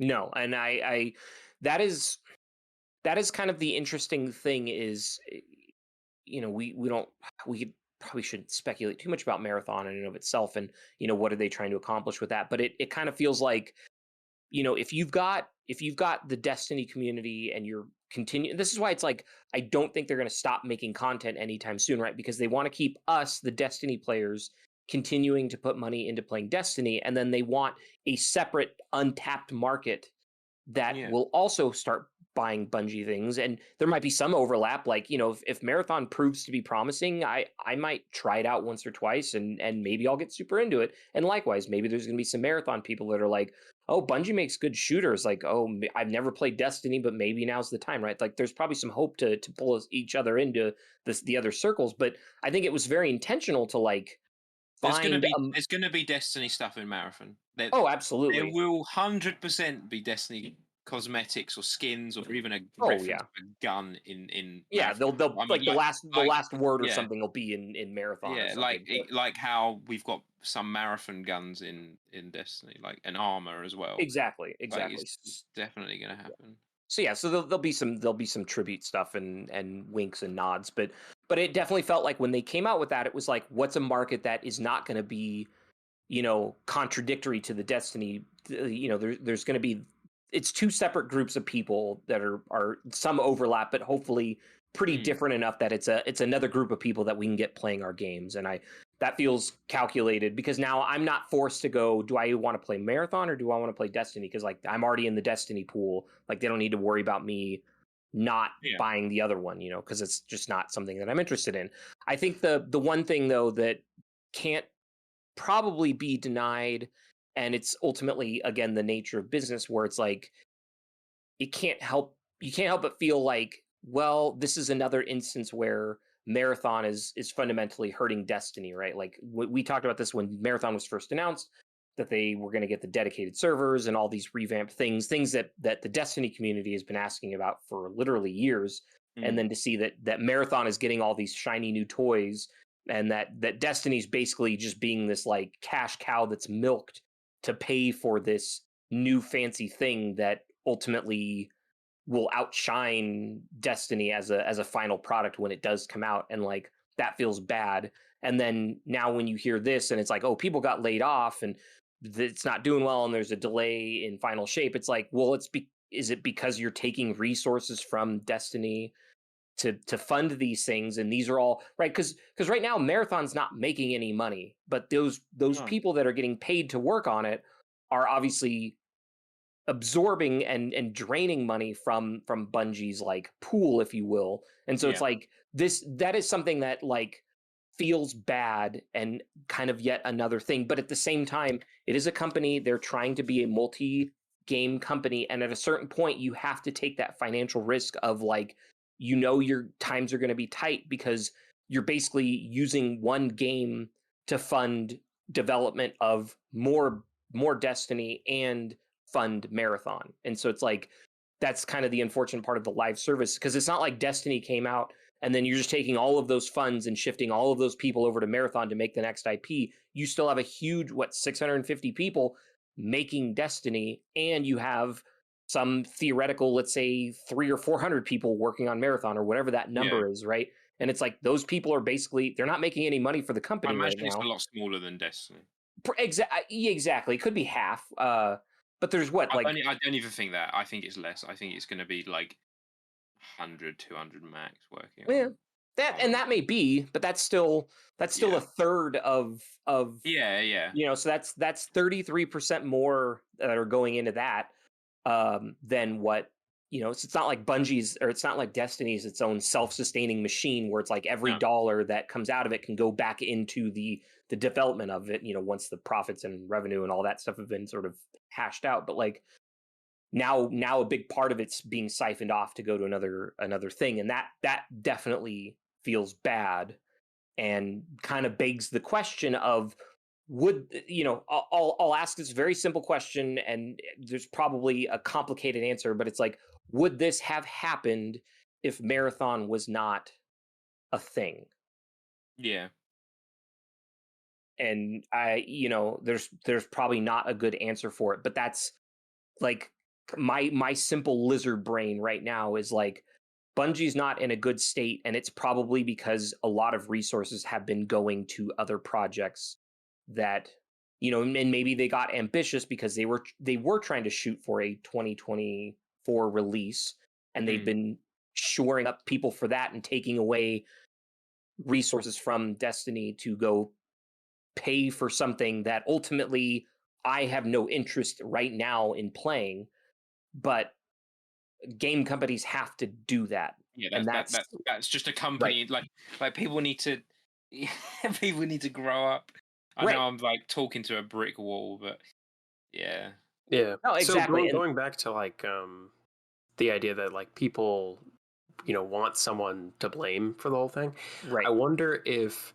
No, and I that is kind of the interesting thing is, you know, we probably shouldn't speculate too much about Marathon in and of itself, and you know, what are they trying to accomplish with that. But it kind of feels like, you know, if you've got the Destiny community and you're continuing, this is why it's like, I don't think they're going to stop making content anytime soon, right? Because they want to keep us, the Destiny players, continuing to put money into playing Destiny, and then they want a separate untapped market that will also start buying Bungie things. And there might be some overlap, like, you know, if Marathon proves to be promising, I might try it out once or twice, and maybe I'll get super into it. And likewise, maybe there's going to be some Marathon people that are like, oh, Bungie makes good shooters, like, oh, I've never played Destiny, but maybe now's the time, right? Like, there's probably some hope to pull each other into the other circles. But I think it was very intentional to like there's going to be Destiny stuff in Marathon. Absolutely. There will 100% be Destiny cosmetics or skins, or even a reference to a gun in Marathon. They'll I mean, like the last word or something will be in Marathon. Yeah, like how we've got some Marathon guns in Destiny, like an armor as well. Exactly. Like, it's definitely going to happen. So there'll be some tribute stuff and winks and nods, but it definitely felt like when they came out with that, it was like, what's a market that is not going to be, you know, contradictory to the Destiny, you know, there's going to be, it's two separate groups of people that are some overlap, but hopefully pretty different enough that it's another group of people that we can get playing our games. And that feels calculated, because now I'm not forced to go, do I want to play Marathon or do I want to play Destiny? Because like, I'm already in the Destiny pool. Like, they don't need to worry about me not buying the other one, you know, because it's just not something that I'm interested in. I think the one thing though that can't probably be denied, and it's ultimately, again, the nature of business, where it's like, you can't help but feel like, well, this is another instance where Marathon is fundamentally hurting Destiny, right? Like, we talked about this when Marathon was first announced, that they were going to get the dedicated servers and all these revamped things that the Destiny community has been asking about for literally years. And then to see that Marathon is getting all these shiny new toys, and that Destiny's basically just being this like cash cow that's milked to pay for this new fancy thing that ultimately will outshine Destiny as a final product when it does come out, and like that feels bad. And then now when you hear this and it's like, oh, people got laid off and it's not doing well and there's a delay in final shape, it's like, well, is it because you're taking resources from Destiny to fund these things? And these are all right, because right now Marathon's not making any money, but those people that are getting paid to work on it are obviously absorbing and draining money from Bungie's like pool, if you will. And so it's like that is something that like feels bad and kind of yet another thing. But at the same time, it is a company. They're trying to be a multi-game company, and at a certain point you have to take that financial risk of like, your times are going to be tight because you're basically using one game to fund development of more Destiny and fund Marathon. And so it's like, that's kind of the unfortunate part of the live service, because it's not like Destiny came out and then you're just taking all of those funds and shifting all of those people over to Marathon to make the next IP. You still have a huge 650 people making Destiny, and you have some theoretical, let's say 300 or 400 people working on Marathon, or whatever that number is, right? And it's like, those people are basically, they're not making any money for the company right now. It's a lot smaller than Destiny. Exactly. It could be half. But there's I don't even think that. I think it's less. I think it's going to be like 100, 200 max working. Yeah, that may be, but that's still a third of so that's 33% more that are going into that than what, it's not like Bungie's, or it's not like Destiny's its own self-sustaining machine where it's like every dollar that comes out of it can go back into the development of it, once the profits and revenue and all that stuff have been sort of hashed out. But like now a big part of it's being siphoned off to go to another thing, and that definitely feels bad, and kind of begs the question of, I'll ask this very simple question, and there's probably a complicated answer, but it's like, would this have happened if Marathon was not a thing? Yeah. And there's probably not a good answer for it, but that's like my simple lizard brain right now is like, Bungie's not in a good state, and it's probably because a lot of resources have been going to other projects that, and maybe they got ambitious because they were trying to shoot for a 2024 release, and they've been shoring up people for that and taking away resources from Destiny to go pay for something that ultimately I have no interest right now in playing, but game companies have to do that. Yeah, and that's just a company. Right. Like people need to people need to grow up. I know I'm like talking to a brick wall, but yeah. No, exactly. So going back to like the idea that like people want someone to blame for the whole thing. Right. I wonder if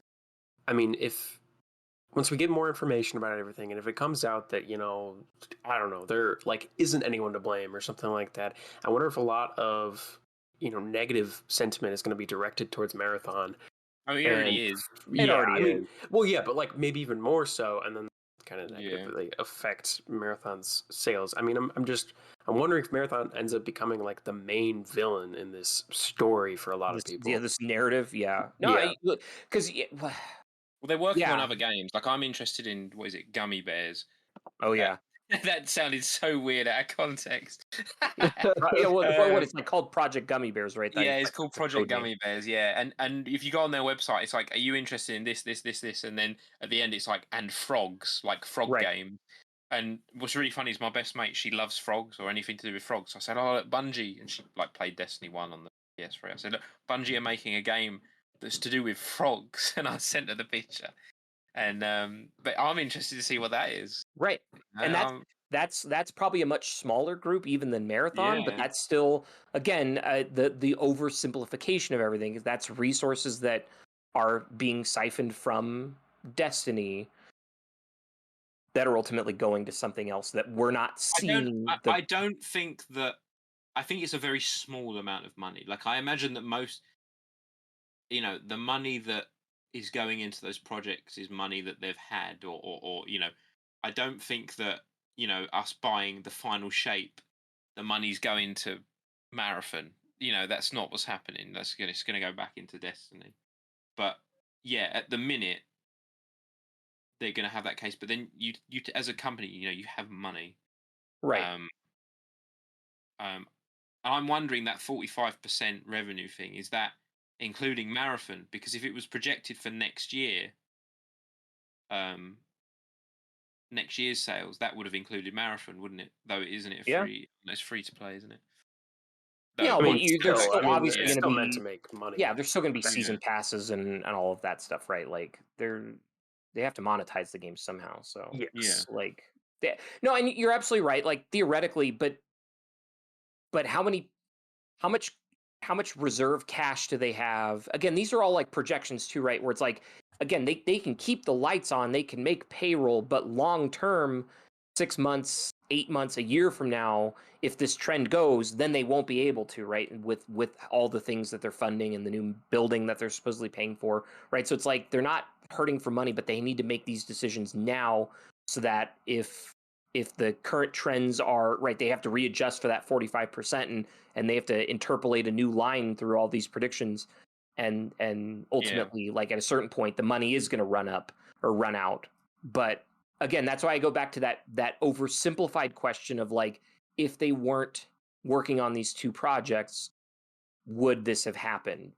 once we get more information about everything, and if it comes out that, I don't know, there like isn't anyone to blame or something like that, I wonder if a lot of, negative sentiment is going to be directed towards Marathon. I mean, it already is. It already is. Well, yeah, but like maybe even more so, and then kind of negatively affect Marathon's sales. I mean, I'm wondering if Marathon ends up becoming like the main villain in this story for a lot of people. Yeah, this narrative. Yeah. No, because. Well, they're working on other games. Like, I'm interested in, what is it, Gummy Bears. Oh, yeah. That sounded so weird out of context. It's like called Project Gummy Bears, right? Yeah, it's called Project Gummy Bears, yeah. And if you go on their website, it's like, are you interested in this? And then at the end, it's like, and frogs, like frog game. And what's really funny is my best mate, she loves frogs or anything to do with frogs. So I said, look, Bungie. And she like played Destiny 1 on the PS3. I said, look, Bungie are making a game that's to do with frogs, and I sent her the picture. And but I'm interested to see what that is. Right, and that's probably a much smaller group even than Marathon, but that's still, again, the oversimplification of everything. That's resources that are being siphoned from Destiny that are ultimately going to something else that we're not seeing. I don't think that. I think it's a very small amount of money. Like, I imagine that most. The money that is going into those projects is money that they've had, or I don't think that, us buying the final shape, the money's going to Marathon. That's not what's happening. It's gonna go back into Destiny. But yeah, at the minute they're gonna have that case. But then you as a company, you have money, Right. And I'm wondering that 45% revenue thing, is that including Marathon? Because if it was projected for next year, next year's sales, that would have included Marathon, wouldn't it? Though isn't it Yeah. free? It's free to play, isn't it? Yeah, I but mean, there's still, still obviously it's going to still be meant to make money. Yeah, there's still going to be Yeah. season passes and all of that stuff, right? Like they have to monetize the game somehow. So Yes. like no, and you're absolutely right. Like theoretically, but how much reserve cash do they have? Again, these are all like projections too, right? Where it's like, again, they can keep the lights on, they can make payroll, but long term, 6 months, 8 months, a year from now, if this trend goes, then they won't be able to, right? With all the things that they're funding and the new building that they're supposedly paying for, right? So it's like they're not hurting for money, but they need to make these decisions now so that if the current trends are right, they have to readjust for that 45% and they have to interpolate a new line through all these predictions and ultimately like at a certain point the money is going to run up or run out. But again, that's why I go back to that oversimplified question of like, if they weren't working on these two projects, would this have happened?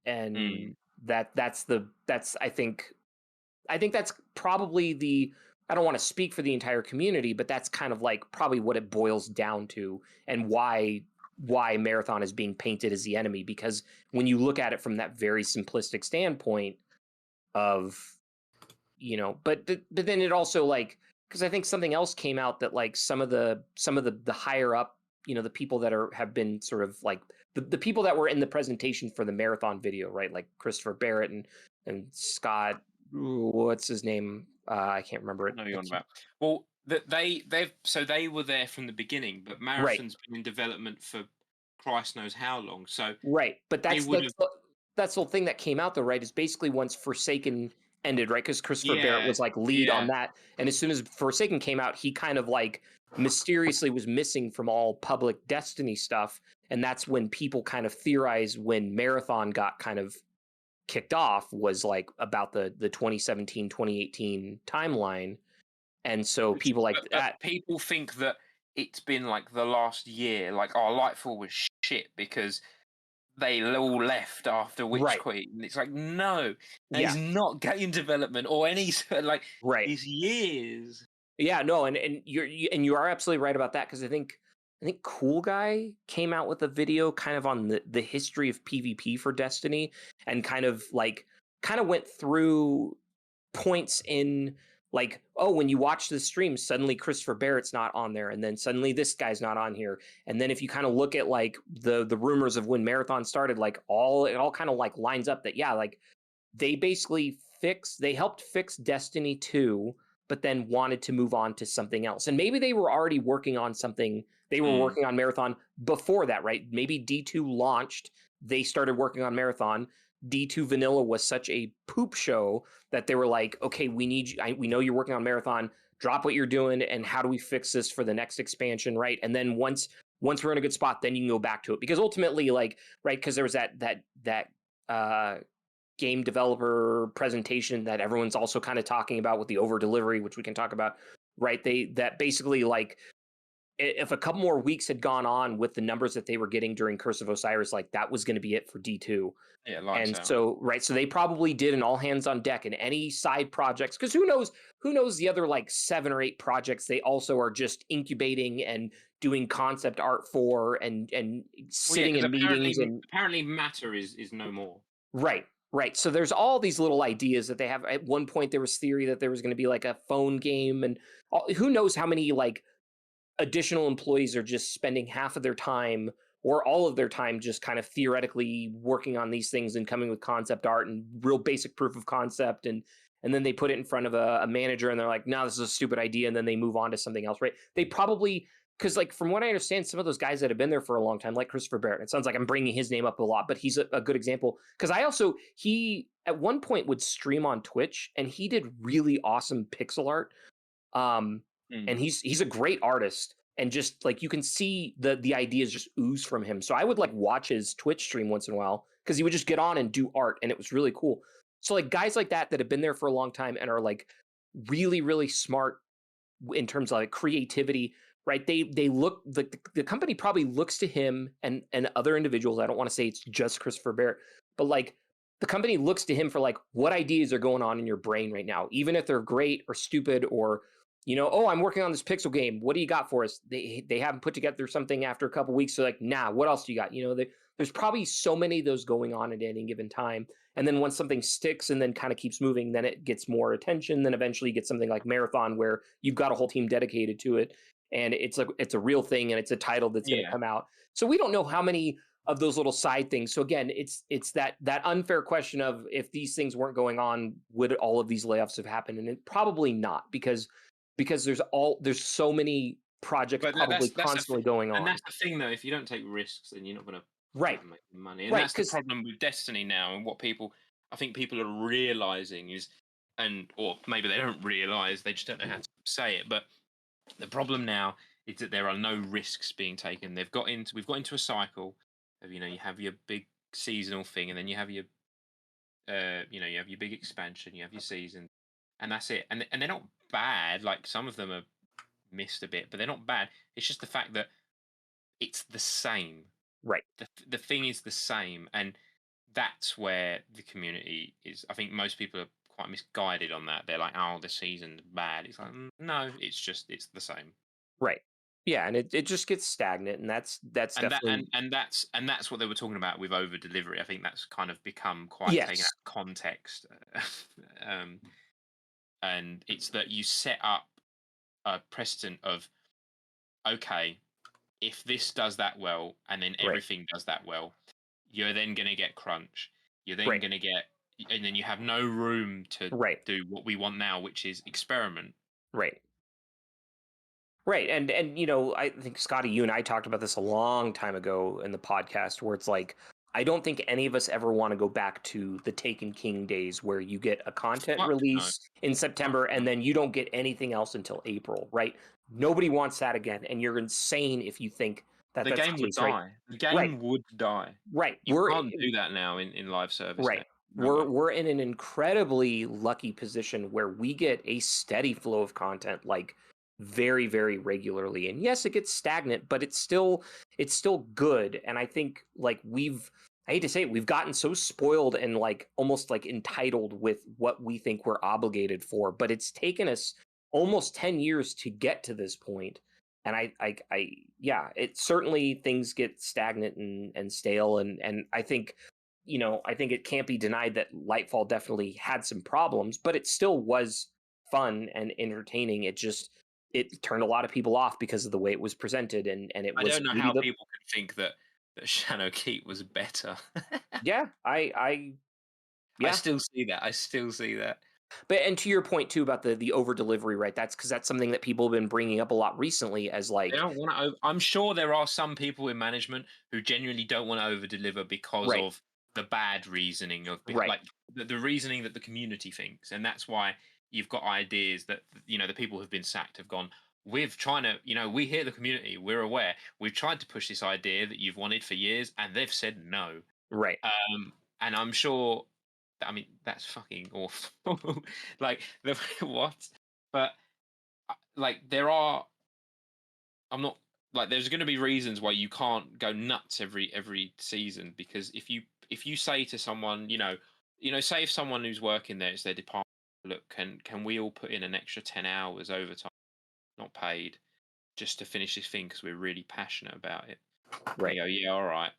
And that's I think that's probably I don't want to speak for the entire community, but that's kind of like probably what it boils down to, and why Marathon is being painted as the enemy. Because when you look at it from that very simplistic standpoint of, but then it also like, because I think something else came out that like some of the higher up, the people that have been sort of like the people that were in the presentation for the Marathon video, right? Like Christopher Barrett and Scott, what's his name? I can't remember it. I know you're on about. Well, they were there from the beginning, but Marathon's been in development for Christ knows how long. So right, but that's the whole thing that came out though, right? Is basically once Forsaken ended, right? Because Christopher Barrett was like lead on that, and as soon as Forsaken came out, he kind of like mysteriously was missing from all public Destiny stuff, and that's when people kind of theorized when Marathon got kind of kicked off was like about the 2017 2018 timeline. And so people like that people think that it's been like the last year, like Lightfall was shit because they all left after Witch Queen. And it's like, no, it's not game development or any like it's years. Yeah, no, and you are absolutely right about that, because I think Cool Guy came out with a video kind of on the history of PvP for Destiny, and kind of went through points in like, oh, when you watch the stream, suddenly Christopher Barrett's not on there, and then suddenly this guy's not on here. And then if you kind of look at like the rumors of when Marathon started, like it all kind of like lines up that like they basically helped fix Destiny 2, but then wanted to move on to something else. And maybe they were already working on something. They were working on Marathon before that, right? Maybe D2 launched, they started working on Marathon. D2 Vanilla was such a poop show that they were like, okay, we need you. We know you're working on Marathon. Drop what you're doing, and how do we fix this for the next expansion, right? And then once we're in a good spot, then you can go back to it. Because ultimately, like, right, because there was that game developer presentation that everyone's also kind of talking about with the over delivery, which we can talk about, right? That basically, like, if a couple more weeks had gone on with the numbers that they were getting during Curse of Osiris, like that was going to be it for D2. Yeah, and so they probably did an all hands on deck, and any side projects, because who knows the other like 7 or 8 projects they also are just incubating and doing concept art for, and sitting in meetings. And apparently Matter is no more. Right. So there's all these little ideas that they have. At one point there was theory that there was going to be like a phone game, and who knows how many like additional employees are just spending half of their time or all of their time just kind of theoretically working on these things and coming with concept art and real basic proof of concept, and then they put it in front of a manager and they're like, no, this is a stupid idea, and then they move on to something else, right? They probably, because like from what I understand, some of those guys that have been there for a long time, like Christopher Barrett, it sounds like I'm bringing his name up a lot, but he's a good example, because he at one point would stream on Twitch, and he did really awesome pixel art, and he's a great artist. and just like you can see the ideas just ooze from him. So I would like watch his Twitch stream once in a while because he would just get on and do art, and it was really cool. So like guys like that have been there for a long time and are like really, really smart in terms of like creativity, right? They look, the company probably looks to him and other individuals. I don't want to say it's just Christopher Barrett, but like the company looks to him for like, what ideas are going on in your brain right now, even if they're great or stupid, or oh, I'm working on this pixel game. What do you got for us? They haven't put together something after a couple weeks. So like, nah, what else do you got? There's probably so many of those going on at any given time. And then once something sticks and then kind of keeps moving, then it gets more attention. Then eventually you get something like Marathon where you've got a whole team dedicated to it. And it's a real thing, and it's a title that's going to come out. So we don't know how many of those little side things. So again, it's that unfair question of, if these things weren't going on, would all of these layoffs have happened? And it probably not, because there's so many projects probably constantly going on. And that's the thing, though. If you don't take risks, then you're not going to make money. And that's the problem with Destiny now. And what I think people are realizing is, or maybe they don't realize, they just don't know how to say it, but the problem now is that there are no risks being taken. We've got into a cycle of, you have your big seasonal thing, and then you have your you have your big expansion, you have your season, and that's it. And they're not bad. Like, some of them are missed a bit, but they're not bad. It's just the fact that it's the same. Right. The thing is the same, and that's where the community is. I think most people are quite misguided on that. They're like, oh, the season's bad. It's like, no, it's the same. Right. Yeah, and it just gets stagnant, and that's definitely that's what they were talking about with over delivery. I think that's kind of become quite taken out of context. And it's that you set up a precedent of, okay, if this does that well, and then everything does that well, you're then going to get crunch. You're then going to get, and then you have no room to do what we want now, which is experiment. Right. Right. And I think, Scotty, you and I talked about this a long time ago in the podcast, where it's like, I don't think any of us ever want to go back to the Taken King days where you get a content release in September and then you don't get anything else until April, right? Nobody wants that again. And you're insane if you think that the game would die. Right? The game would die. Right. You can't do that now in live service. Right. We're in an incredibly lucky position where we get a steady flow of content, like very, very regularly. And yes, it gets stagnant, but it's still good. And I think like I hate to say it, we've gotten so spoiled and like almost like entitled with what we think we're obligated for, but it's taken us almost 10 years to get to this point. And it certainly, things get stagnant and stale. And I think, I think it can't be denied that Lightfall definitely had some problems, but it still was fun and entertaining. It turned a lot of people off because of the way it was presented. And it was. I don't know how people could think that Shadowkeep was better. Yeah, I still see that. But, and to your point too about the over delivery, right? That's because that's something that people have been bringing up a lot recently as like, they don't want to. I'm sure there are some people in management who genuinely don't want to over deliver because of the bad reasoning of like the reasoning that the community thinks, and that's why you've got ideas that the people who've been sacked have gone, we're trying to, we hear the community, we're aware, we've tried to push this idea that you've wanted for years, and they've said no. Right. And I'm sure, that's fucking awful. Like, what? But, like, there's going to be reasons why you can't go nuts every season, because if you say to someone, say if someone who's working there, it's their department, look, can we all put in an extra 10 hours overtime, not paid, just to finish this thing because we're really passionate about it. Right. They go, yeah, all right.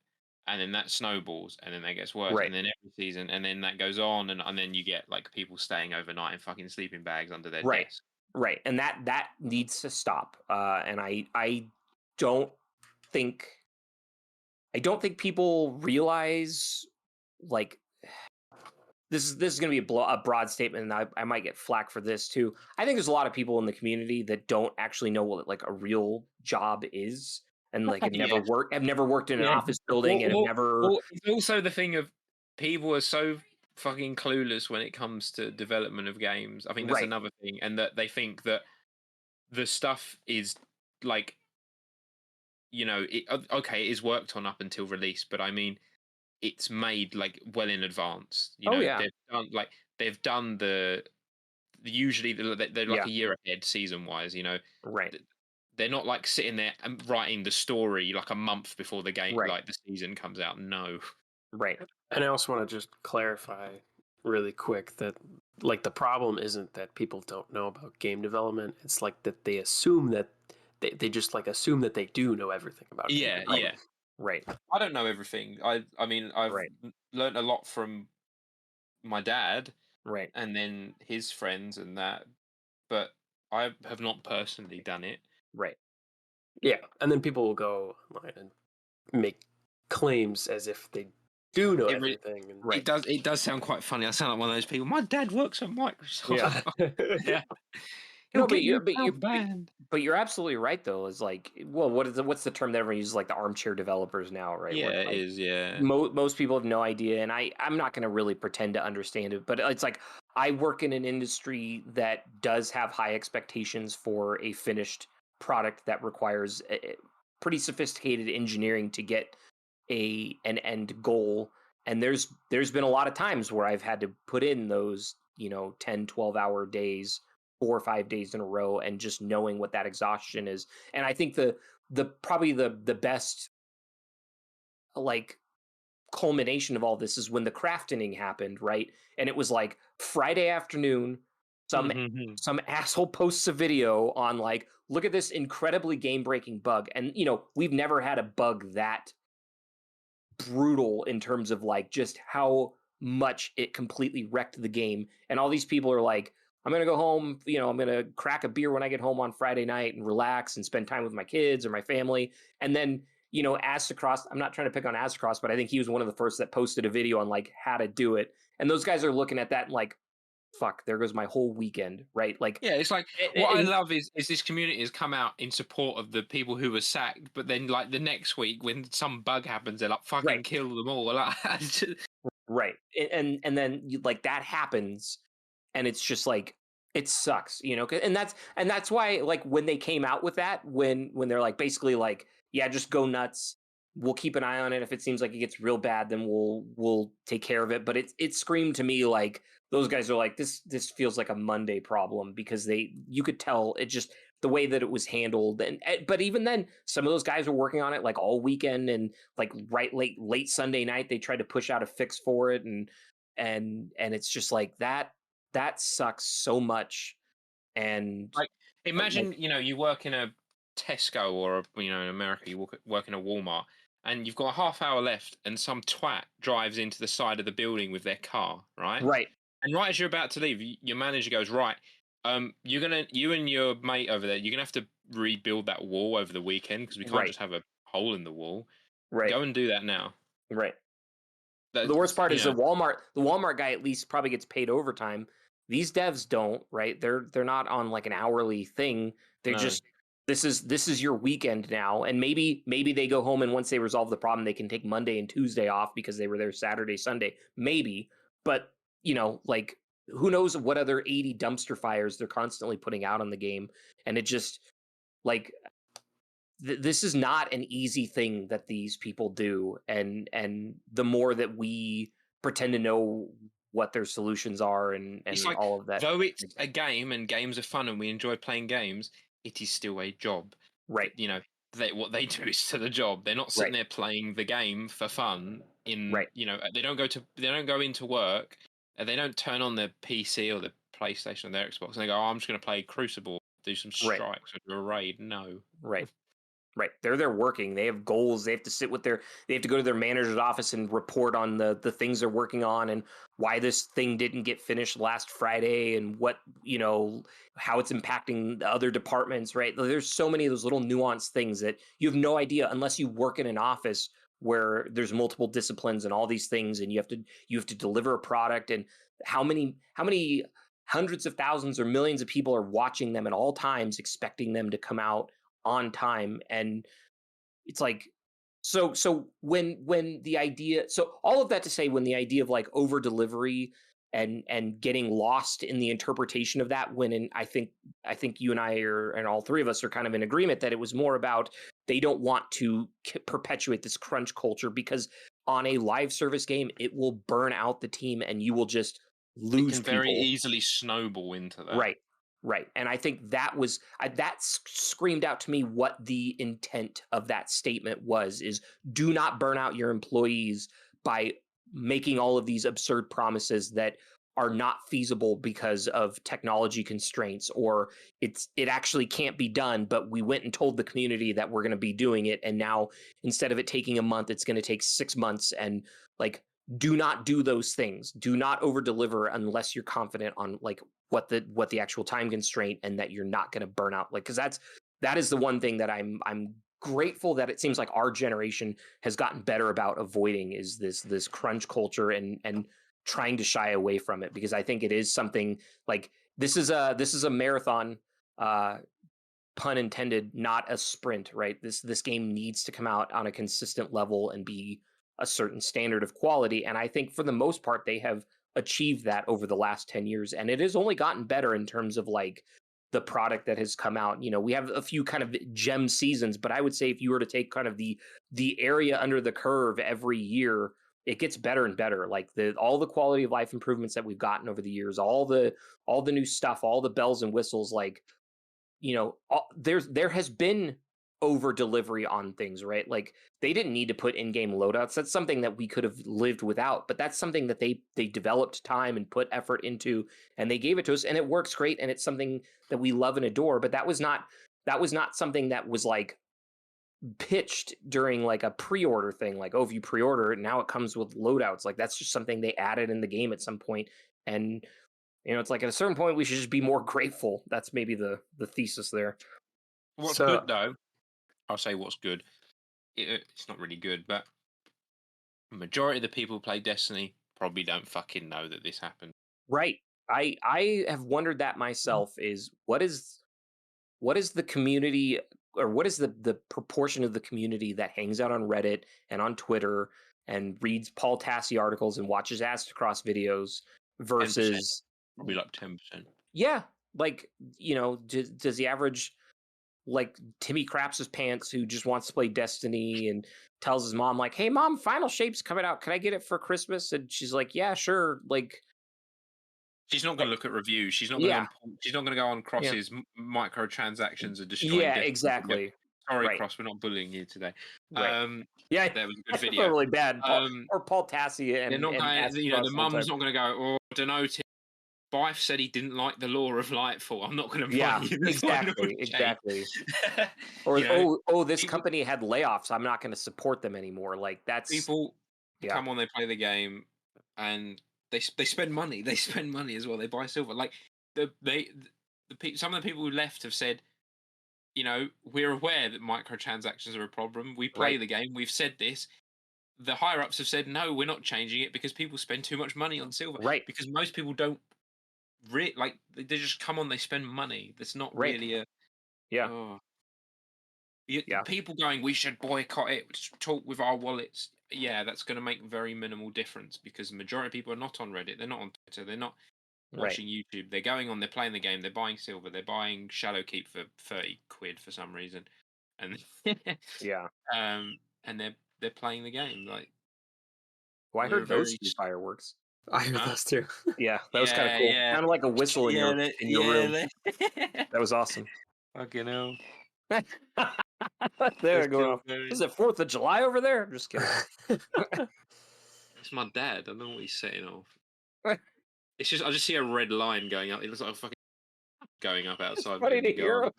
And then that snowballs, and then that gets worse, and then every season, and then that goes on, and then you get like people staying overnight in fucking sleeping bags under their desk. Right, and that needs to stop. And I don't think people realize, like, this is going to be a broad statement, and I might get flack for this too. I think there's a lot of people in the community that don't actually know what like a real job is, and like have never worked in an office building, and have never. It's also the thing of people are so fucking clueless when it comes to development of games. I think that's another thing, and that they think that the stuff is like okay, it is worked on up until release, but I mean, it's made like well in advance. Oh, yeah. They've done usually they're like Yeah. a year ahead season wise. Right. They're not like sitting there and writing the story like a month before the game, Right. like the season comes out. No. Right. And I also want to just clarify really quick that like the problem isn't that people don't know about game development. It's like that they assume that they just like assume that they do know everything about game Yeah, development. yeah. Right. I don't know everything. I mean, I've Right. learned a lot from my dad Right. and then his friends and that, but I have not personally done it. Right. Yeah, and then people will go online and make claims as if they do know everything. And Right. It does sound quite funny. I sound like one of those people. My dad works at Microsoft. yeah. No, He'll but get you're, your but you're, account banned. but you're absolutely right though. Is like, well, what's the term that everyone uses? Like the armchair developers now, right? Yeah, Where, it like, is. Yeah. most people have no idea, and I'm not going to really pretend to understand it, but it's like I work in an industry that does have high expectations for a finished product that requires pretty sophisticated engineering to get an end goal. And there's been a lot of times where I've had to put in those 10-12 hour days, 4 or 5 days in a row, and just knowing what that exhaustion is. And I think the probably the best like culmination of all this is when the crafting happened, right? And it was like Friday afternoon, some asshole posts a video on like, look at this incredibly game-breaking bug. And we've never had a bug that brutal in terms of like just how much it completely wrecked the game. And all these people are like, I'm gonna go home, I'm gonna crack a beer when I get home on Friday night and relax and spend time with my kids or my family. And then Astacross, I'm not trying to pick on Astacross, but I think he was one of the first that posted a video on like how to do it. And those guys are looking at that and like, fuck, there goes my whole weekend, right? Like, yeah, it's like what I love is this community has come out in support of the people who were sacked, but then like the next week when some bug happens, they're like fucking kill them all. Like, right, and then like that happens, and it's just like it sucks, and that's why like when they came out with that, when they're like basically like, yeah, just go nuts. We'll keep an eye on it. If it seems like it gets real bad, then we'll take care of it. But it screamed to me like those guys are like, this feels like a Monday problem, because you could tell it just the way that it was handled. But even then, some of those guys were working on it like all weekend, and like late Sunday night they tried to push out a fix for it, and it's just like that sucks so much. And like imagine you work in a Tesco or in America you work in a Walmart, and you've got a half hour left, and some twat drives into the side of the building with their car, right? Right. And right as you're about to leave, your manager goes, right, you and your mate over there, you're gonna have to rebuild that wall over the weekend because we can't just have a hole in the wall. Right. Go and do that now. Right. The worst part is the Walmart guy at least probably gets paid overtime. These devs don't, right? They're not on like an hourly thing. They're just, this is your weekend now. And maybe they go home, and once they resolve the problem, they can take Monday and Tuesday off because they were there Saturday, Sunday, maybe. But like, who knows what other 80 dumpster fires they're constantly putting out on the game. And it just like, this is not an easy thing that these people do. And the more that we pretend to know what their solutions are and like, all of that. Though it's a game and games are fun and we enjoy playing games, it is still a job. Right. What they do is to the job. They're not sitting there playing the game for fun. They don't go into work. They don't turn on their PC or their PlayStation or their Xbox and they go, oh, I'm just going to play Crucible, do some strikes or do a raid. No. Right. Right. They're there working. They have goals. They have to they have to go to their manager's office and report on the things they're working on and why this thing didn't get finished last Friday and what, how it's impacting the other departments, right? There's so many of those little nuanced things that you have no idea unless you work in an office where there's multiple disciplines and all these things, and you have to deliver a product, and how many hundreds of thousands or millions of people are watching them at all times, expecting them to come out on time. And it's like, so when the idea, so all of that to say, when the idea of like over delivery and getting lost in the interpretation of that, when I think you and I are, and all three of us are kind of in agreement that it was more about they don't want to perpetuate this crunch culture, because on a live service game it will burn out the team and you will just lose It can people very easily snowball into that. Right. And I think that was that screamed out to me what the intent of that statement was, is do not burn out your employees by making all of these absurd promises that are not feasible because of technology constraints, or it actually can't be done, but we went and told the community that we're going to be doing it, and now instead of it taking a month, it's going to take 6 months. And like, do not do those things. Do not over deliver unless you're confident on like what the actual time constraint, and that you're not going to burn out. Like, because that is the one thing that I'm grateful that it seems like our generation has gotten better about avoiding, is this crunch culture and trying to shy away from it, because I think it is something like this is a marathon, pun intended, not a sprint, right? This game needs to come out on a consistent level and be a certain standard of quality, and I think for the most part they have achieved that over the last 10 years, and it has only gotten better in terms of like the product that has come out. You know, we have a few kind of gem seasons, but I would say if you were to take kind of the area under the curve every year, it gets better and better. Like all the quality of life improvements that we've gotten over the years, all the new stuff, all the bells and whistles, like, you know, there has been over delivery on things, right? Like they didn't need to put in-game loadouts. That's something that we could have lived without, but that's something that they developed time and put effort into, and they gave it to us, and it works great, and it's something that we love and adore. But that was not something that was like pitched during like a pre-order thing, like, oh, if you pre-order it, now it comes with loadouts. Like that's just something they added in the game at some point. And you know, it's like at a certain point we should just be more grateful. That's maybe the thesis there. What's good though, I'll say what's good. It's not really good, but the majority of the people who play Destiny probably don't fucking know that this happened. Right. I have wondered that myself, is what is the community, or what is the proportion of the community that hangs out on Reddit and on Twitter and reads Paul Tassi articles and watches Astacross videos versus 10%. Probably like 10%. Yeah. Like, you know, does the average like Timmy craps his pants who just wants to play Destiny and tells his mom like, hey mom, Final Shape's coming out, can I get it for Christmas? And she's like, yeah, sure. Like, she's not going to look at reviews. She's not going to go on Cross's microtransactions and destroy. Yeah, exactly. Sorry, Cross, we're not bullying you today. Right. That was a good video. Really bad. Or Paul Tassi and they're not going. You know, the mum's not going to go. Oh, I don't know. Bife said he didn't like the lore of Lightfall. I'm not going to buy you. Exactly. Or this company had layoffs, I'm not going to support them anymore. Like that's people come on, they play the game, and they spend money. They spend money as well. They buy silver. Like some of the people who left have said, you know, we're aware that microtransactions are a problem. We play the game. We've said this. The higher ups have said, no, we're not changing it because people spend too much money on silver. Right. Because most people don't. Like they just come on, they spend money. That's not really a people going, we should boycott it, talk with our wallets. Yeah, that's going to make very minimal difference, because the majority of people are not on Reddit, they're not on Twitter, they're not watching YouTube. They're going on, they're playing the game, they're buying silver, they're buying Shadowkeep for 30 quid for some reason, and and they're playing the game. Like, well, I heard those fireworks. I heard those too. Yeah, that was kind of cool. Kind of like a whistle in your room. That was awesome. Fucking hell. They're going off. Is it 4th of July over there? I'm just kidding. It's my dad. I don't know what he's setting off. It's just I just see a red line going up. It looks like a fucking going up outside. It's funny to hear.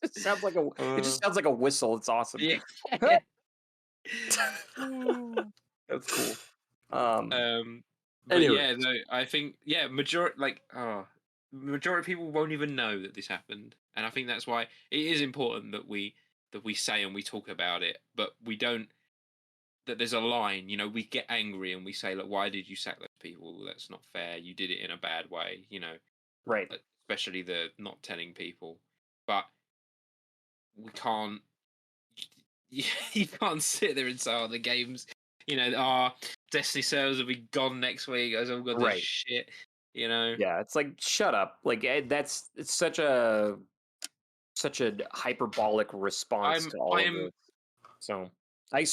It sounds like it just sounds like a whistle. It's awesome. Yeah. That's cool. Anyway. Yeah, no, I think majority of people won't even know that this happened, and I think that's why it is important that we say and we talk about it, but we don't. That there's a line, you know, we get angry and we say, look, why did you sack those people? That's not fair. You did it in a bad way, you know. Right. Especially the not telling people, but we can't. You can't sit there and say, oh, the game's Destiny servers will be gone next week. Oh god, this Right. shit. Yeah, it's like shut up. Like it's such a hyperbolic response to all of this. So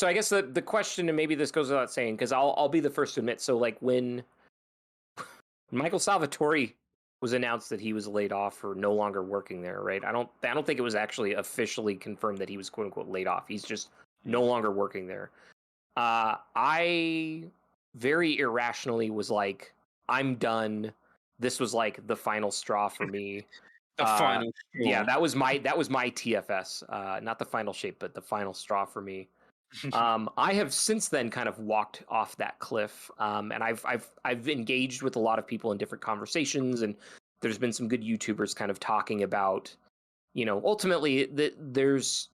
I guess the question, and maybe this goes without saying, because I'll be the first to admit. So like when Michael Salvatori was announced that he was laid off or no longer working there, right? I don't think it was actually officially confirmed that he was quote unquote laid off. He's just no longer working there. I very irrationally was like, I'm done. This was like the final straw for me. The final straw. Yeah, that was my TFS. Not the final shape, but the final straw for me. I have since then kind of walked off that cliff, and I've engaged with a lot of people in different conversations, and there's been some good YouTubers kind of talking about, ultimately there's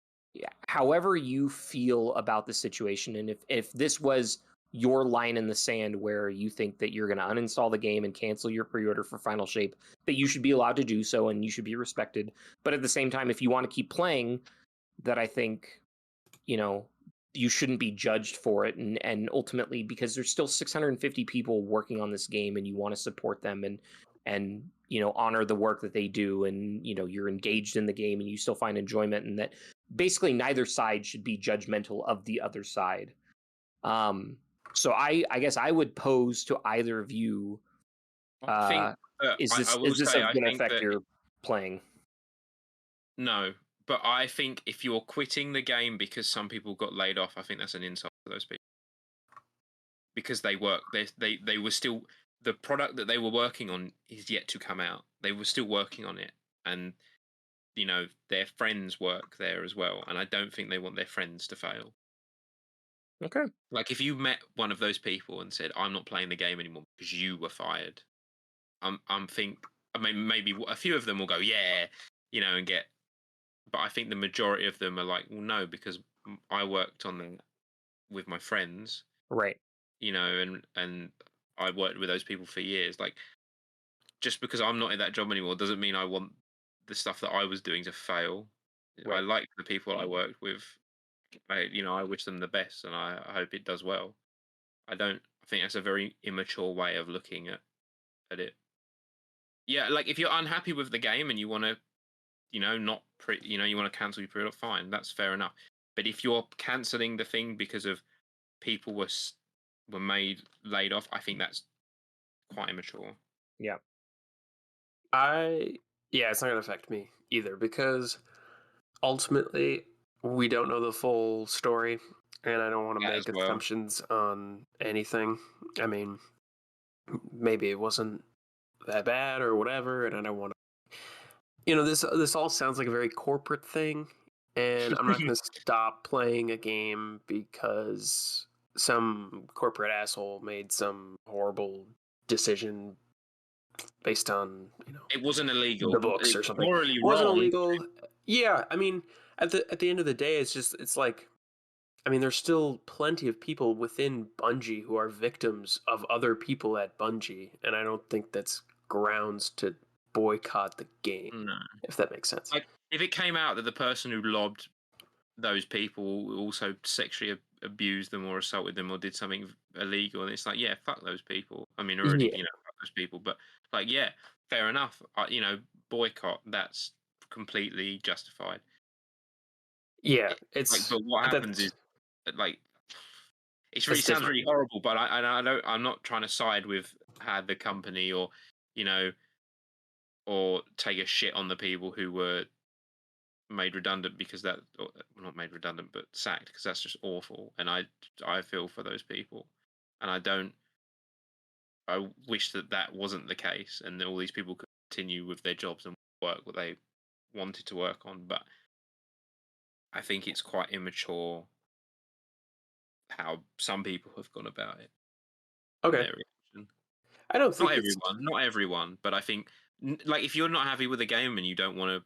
however you feel about the situation, and if this was your line in the sand where you think that you're going to uninstall the game and cancel your pre-order for Final Shape, that you should be allowed to do so and you should be respected. But at the same time, if you want to keep playing, that I think, you shouldn't be judged for it. And ultimately, because there's still 650 people working on this game and you want to support them and honor the work that they do, and you're engaged in the game and you still find enjoyment, and that basically neither side should be judgmental of the other side. So I guess I would pose to either of you, is this going to affect your playing? No, but I think if you're quitting the game because some people got laid off, I think that's an insult to those people. Because they were still, the product that they were working on is yet to come out. They were still working on it, and their friends work there as well, and I don't think they want their friends to fail. Okay. Like if you met one of those people and said, "I'm not playing the game anymore because you were fired," maybe a few of them will go, "Yeah," and get. But I think the majority of them are like, "Well, no, because I worked on them with my friends, right? And I worked with those people for years. Like, just because I'm not in that job anymore doesn't mean I want the stuff that I was doing to fail. Right. I like the people I worked with. I wish them the best, and I hope it does well. I think that's a very immature way of looking at it. Yeah, like if you're unhappy with the game and you want to, you want to cancel your pre-order, fine, that's fair enough. But if you're canceling the thing because of people were laid off, I think that's quite immature. Yeah. It's not going to affect me either, because ultimately we don't know the full story, and I don't want to make assumptions on anything. I mean, maybe it wasn't that bad or whatever, and I don't want to. This all sounds like a very corporate thing, and I'm not going to stop playing a game because some corporate asshole made some horrible decision based on it wasn't illegal, the books or something. Morally it wasn't wrong. illegal. Yeah, I mean, at the end of the day, it's like, I mean, there's still plenty of people within Bungie who are victims of other people at Bungie, and I don't think that's grounds to boycott the game. No. If that makes sense. Like, if it came out that the person who lobbed those people also sexually abused them or assaulted them or did something illegal, and it's like, yeah, fuck those people. I mean, already, fuck those people, but like, yeah, fair enough. Boycott, that's completely justified. Yeah, but what happens is, like, it really sounds really horrible, but I'm not trying to side with the company or or take a shit on the people who were made redundant because not made redundant but sacked, because that's just awful, and I feel for those people, and I wish that wasn't the case and all these people could continue with their jobs and work what they wanted to work on. But I think it's quite immature how some people have gone about it. Okay. I don't think not everyone, but I think, like, if you're not happy with the game and you don't want to,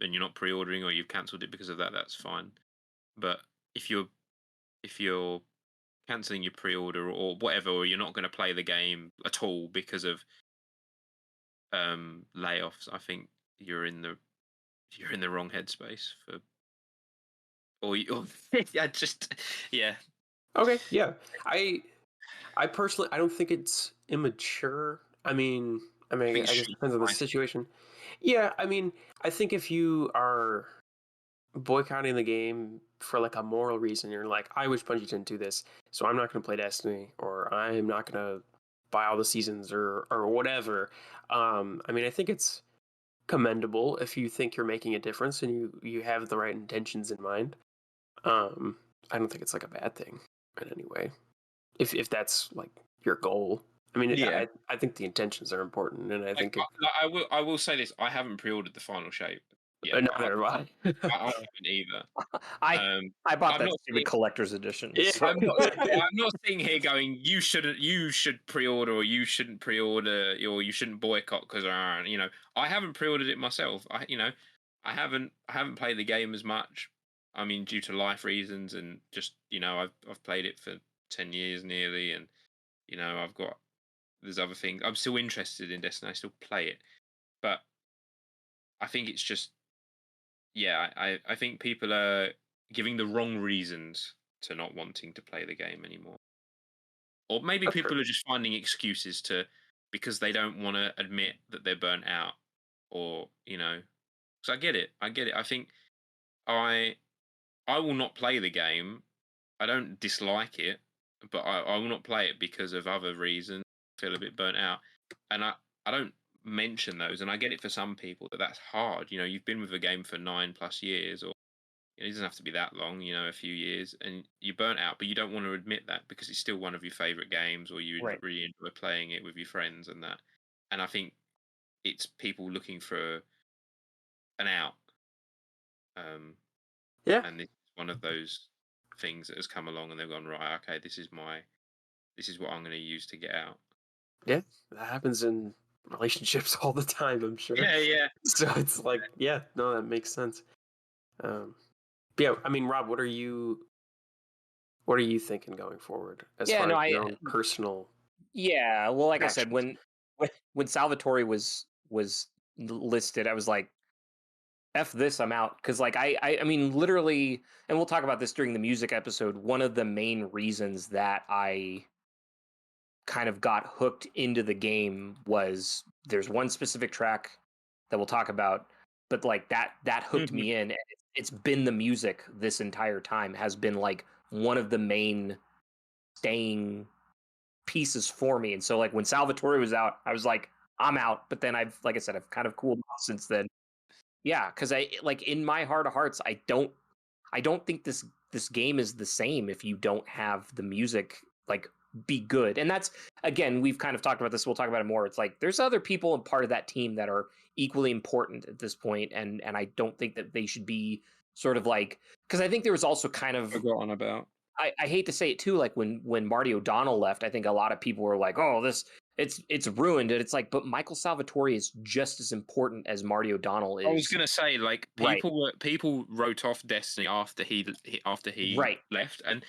and you're not pre-ordering or you've cancelled it because of that, that's fine. But if you're cancelling your pre-order or whatever, or you're not going to play the game at all because of layoffs, I think you're in the wrong headspace for. Or yeah. Okay, yeah. I personally, I don't think it's immature. I guess it Should depends on the I think. situation. Yeah, I think if you are boycotting the game for like a moral reason, you're like, I wish Bungie didn't do this, so I'm not going to play Destiny, or I'm not going to buy all the seasons, or whatever. I think it's commendable if you think you're making a difference and you have the right intentions in mind. Um, I don't think it's like a bad thing in any way. If that's like your goal. Yeah. I think the intentions are important, and I Like, think if I will say this: I haven't pre-ordered the final shape yet. neither have I. I haven't either. I Um, I bought I'm that not stupid collector's edition. Yeah. So. I'm not sitting here going, you should pre-order, or you shouldn't pre-order, or you shouldn't boycott because I haven't pre-ordered it myself. I haven't played the game as much. Due to life reasons, and just I've played it for 10 years nearly, and I've got there's other things. I'm still interested in Destiny. I still play it, but I think it's just I think people are giving the wrong reasons to not wanting to play the game anymore. Or maybe That's true. people are just finding excuses because they don't want to admit that they're burnt out, or so I get it. I think I I will not play the game. I don't dislike it, but I will not play it because of other reasons. I feel a bit burnt out, and I don't mention those. And I get it for some people that's hard. You've been with a game for 9+ years, or it doesn't have to be that long, a few years, and you're burnt out, but you don't want to admit that because it's still one of your favorite games, or you Right. really enjoy playing it with your friends and that. And I think it's people looking for an out. Yeah, And this is one of those things that has come along, and they've gone, right, okay, this is what I'm going to use to get out. yeah, that happens in relationships all the time, I'm sure. Yeah. So it's like, yeah, no, that makes sense. But yeah, Rob, what are you thinking going forward as Yeah, far no, as your own personal yeah. Well, like I said, reactions? when Salvatore was listed, I was like, F this, I'm out. Because like literally, and we'll talk about this during the music episode. One of the main reasons that I kind of got hooked into the game was there's one specific track that we'll talk about, but like that hooked Mhm. me in. And it's been the music this entire time has been like one of the main staying pieces for me. And so like when Salvatore was out, I was like, I'm out. But then like I said, I've kind of cooled off since then. Yeah, because I like in my heart of hearts, I don't think this game is the same if you don't have the music like be good. And that's again, we've kind of talked about this. We'll talk about it more. It's like there's other people and part of that team that are equally important at this point, and I don't think that they should be sort of like because I think there was also kind of Forgotten about. I hate to say it too, like when Marty O'Donnell left, I think a lot of people were like, "Oh, it's ruined." And it's like, but Michael Salvatori is just as important as Marty O'Donnell is. I was gonna say, like, Right. people wrote off Destiny after he Right. left, and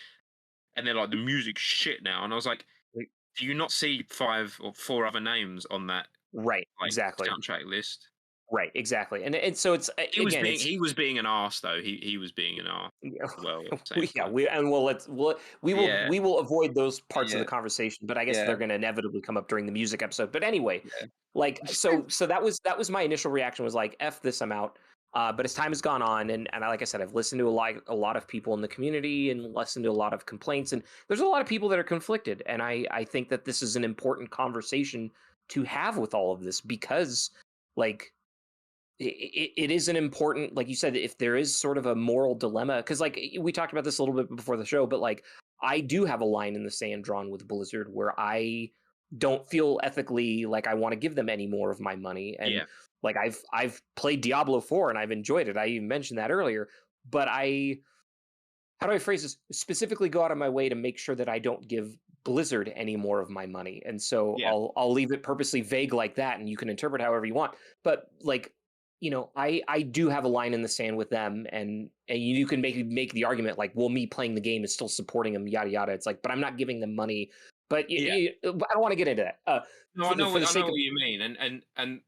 they're like, the music's shit now, and I was like, Like- do you not see 5 or 4 other names on that Right. like Exactly. soundtrack list? Right. Exactly. And so it's again, it's He was being an arse though. He was being an arse as well. At the same time. we will avoid those parts of the Yeah. conversation, but I guess Yeah. they're going to inevitably come up during the music episode. But anyway, Yeah. like so that was my initial reaction was like F this, I'm out. But as time has gone on, and like I said, I've listened to a lot of people in the community and listened to a lot of complaints, and there's a lot of people that are conflicted, and I think that this is an important conversation to have with all of this because like it is an important, like you said, if there is sort of a moral dilemma, because like we talked about this a little bit before the show, but like I do have a line in the sand drawn with Blizzard where I don't feel ethically like I want to give them any more of my money. And Yeah. like I've played Diablo 4 and I've enjoyed it. I even mentioned that earlier, but how do I phrase this? Specifically go out of my way to make sure that I don't give Blizzard any more of my money. And so Yeah. I'll leave it purposely vague like that, and you can interpret however you want. But like, I do have a line in the sand with them, and you can make the argument like, well, me playing the game is still supporting them, yada yada. It's like, but I'm not giving them money. But I don't want to get into that. No, I know what you mean, and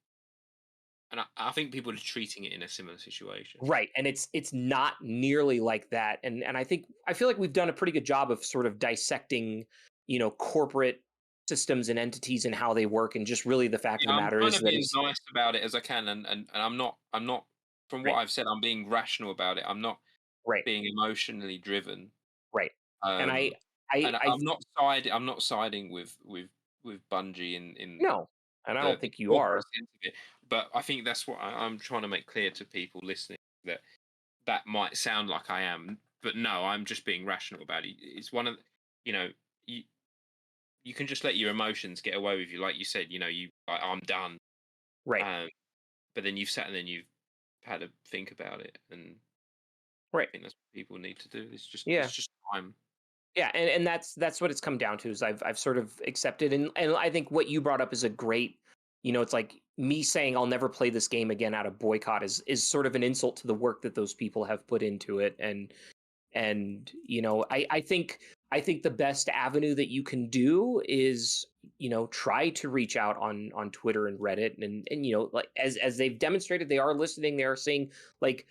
And I think people are treating it in a similar situation. Right. And it's not nearly like that. And I feel like we've done a pretty good job of sort of dissecting, corporate systems and entities and how they work. And just really the fact of Yeah, the I'm matter trying is to that be as it's nice about it as I can, and I'm not from what right, I've said, I'm being rational about it. I'm not right, being emotionally driven. right. And Um, and I I'm not siding with Bungie in no, and I don't the think you corporate are. sense of it. But I think that's what I'm trying to make clear to people listening, that that might sound like I am, but no, I'm just being rational about it. It's one of you know you you can just let your emotions get away with you, like you said. You like, I'm done. Right, Um, but then you've sat and then you've had to think about it, and I right. think that's what people need to do. It's Yeah. just time. Yeah, and that's what it's come down to is I've sort of accepted, and I think what you brought up is a great, it's like me saying I'll never play this game again out of boycott is sort of an insult to the work that those people have put into it. And I think the best avenue that you can do is try to reach out on Twitter and Reddit, and like as they've demonstrated, they are listening, they are saying, like,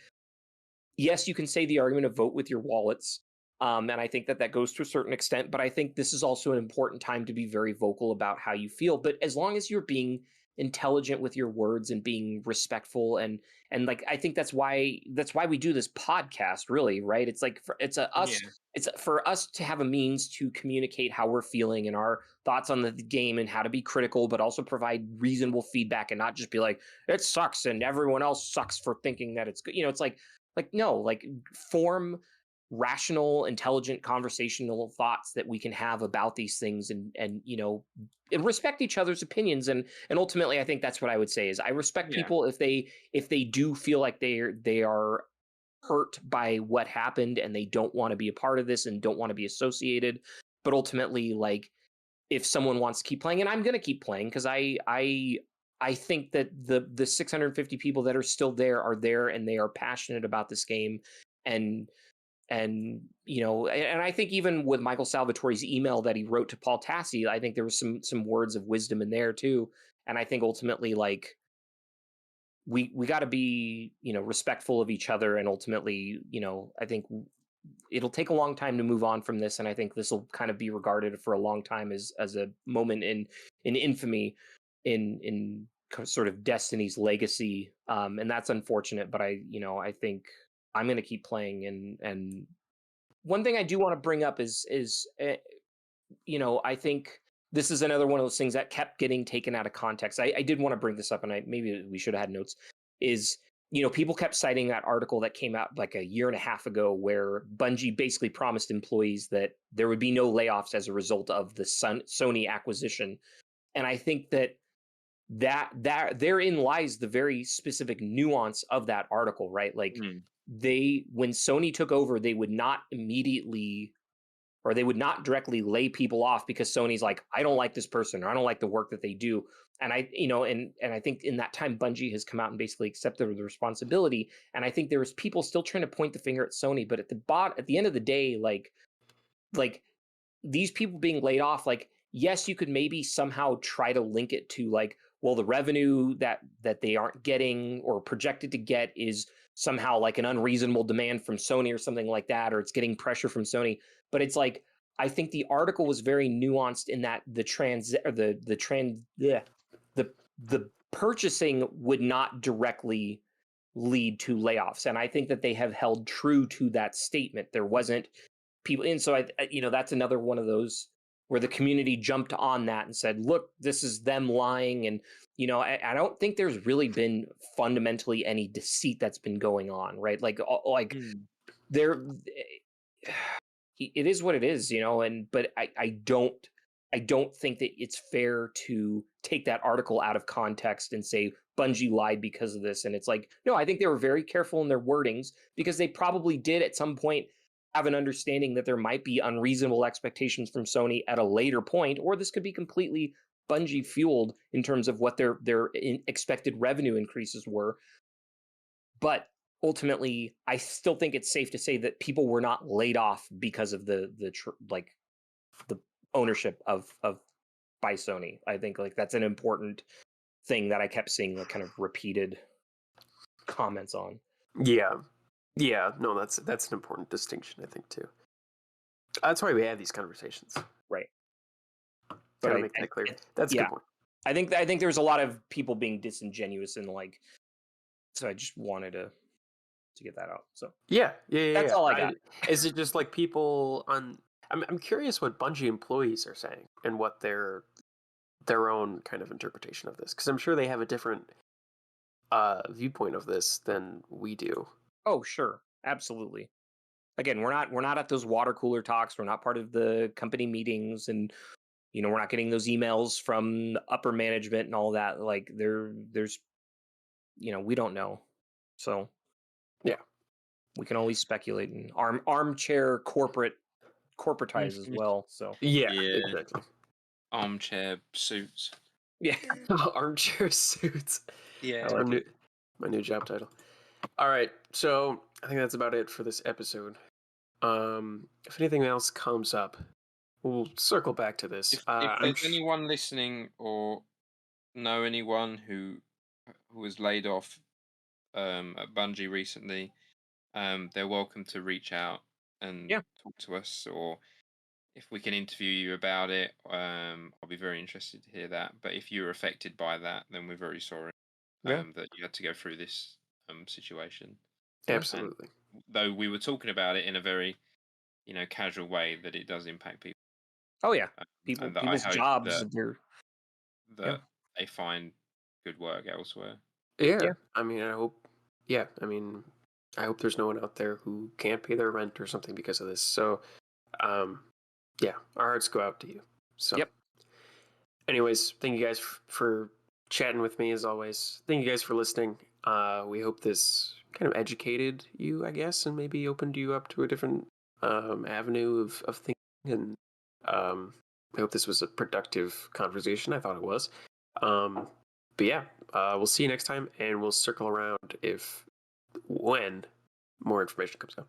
yes, you can say the argument of vote with your wallets. And I think that goes to a certain extent, but I think this is also an important time to be very vocal about how you feel. But as long as you're being intelligent with your words and being respectful, and like, I think that's why we do this podcast, really, right? It's like Yeah, it's for us to have a means to communicate how we're feeling and our thoughts on the game and how to be critical, but also provide reasonable feedback and not just be like, it sucks and everyone else sucks for thinking that it's good. It's like, no, like, form rational, intelligent, conversational thoughts that we can have about these things, and respect each other's opinions. And ultimately, I think that's what I would say is I respect yeah, people if they do feel like they are hurt by what happened and they don't want to be a part of this and don't want to be associated. But ultimately, like, if someone wants to keep playing, and I'm going to keep playing, because I think that the 650 people that are still there are there and they are passionate about this game. And and I think even with Michael Salvatori's email that he wrote to Paul Tassi, I think there was some words of wisdom in there too. And I think ultimately, like, we got to be respectful of each other, and ultimately, I think it'll take a long time to move on from this, and I think this will kind of be regarded for a long time as a moment in infamy, in sort of Destiny's legacy. And that's unfortunate, but I think I'm going to keep playing. And one thing I do want to bring up is I think this is another one of those things that kept getting taken out of context. I did want to bring this up, and maybe we should have had notes. Is people kept citing that article that came out like a year and a half ago, where Bungie basically promised employees that there would be no layoffs as a result of the Sony acquisition. And I think that therein lies the very specific nuance of that article, right? Like, mm, when Sony took over, they would not directly lay people off because Sony's like, I don't like this person, or I don't like the work that they do. And I think in that time, Bungie has come out and basically accepted the responsibility. And I think there was people still trying to point the finger at Sony, but at the end of the day, like these people being laid off, like, yes, you could maybe somehow try to link it to, like, well, the revenue that they aren't getting or projected to get is somehow like an unreasonable demand from Sony or something like that, or it's getting pressure from Sony. But it's like, I think the article was very nuanced in that the purchasing would not directly lead to layoffs, and I think that they have held true to that statement. There wasn't people, and so that's another one of those where the community jumped on that and said, look, this is them lying. And I don't think there's really been fundamentally any deceit that's been going on, right? Like mm. there it is what it is, but I don't think that it's fair to take that article out of context and say Bungie lied because of this. And it's like, no, I think they were very careful in their wordings, because they probably did at some point have an understanding that there might be unreasonable expectations from Sony at a later point, or this could be completely Bungie fueled in terms of what their expected revenue increases were. But ultimately, I still think it's safe to say that people were not laid off because of the ownership of by Sony. I think, like, that's an important thing that I kept seeing like kind of repeated comments on. Yeah. No, that's an important distinction, I think, too. That's why we have these conversations. Right. Gotta make that clear. That's a good point. I think there's a lot of people being disingenuous and like, so I just wanted to get that out. So yeah. That's all I got. Is it just like people on? I'm curious what Bungie employees are saying and what their own kind of interpretation of this, because I'm sure they have a different viewpoint of this than we do. Oh, sure, absolutely. Again, we're not at those water cooler talks. We're not part of the company meetings, and we're not getting those emails from the upper management and all that. Like there's we don't know. So yeah, we can always speculate and armchair corporatize as well. So yeah. Exactly. Armchair suits. Yeah. Armchair suits. Yeah. My new job title. All right, so I think that's about it for this episode. If anything else comes up, we'll circle back to this. If there's anyone listening or know anyone who was laid off at Bungie recently, they're welcome to reach out and talk to us, or if we can interview you about it, I'll be very interested to hear that. But if you're affected by that, then we're very sorry that you had to go through this situation. Absolutely. And though we were talking about it in a very, casual way, that it does impact people. Oh yeah, people's jobs. That they find good work elsewhere. Yeah. I mean, I hope. Yeah, I mean, I hope there's no one out there who can't pay their rent or something because of this. So, yeah, our hearts go out to you. So, anyways, thank you guys for chatting with me as always. Thank you guys for listening. We hope this kind of educated you, I guess, and maybe opened you up to a different avenue of thinking. And I hope this was a productive conversation. I thought it was. But yeah, we'll see you next time, and we'll circle around when more information comes out.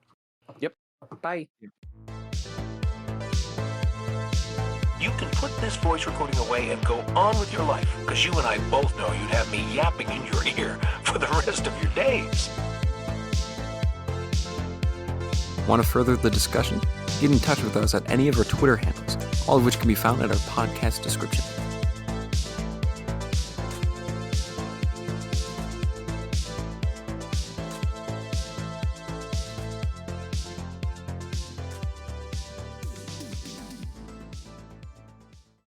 Yep. Bye. You can put this voice recording away and go on with your life, because you and I both know you'd have me yapping in your ear for the rest of your days. Want to further the discussion? Get in touch with us at any of our Twitter handles, all of which can be found at our podcast description.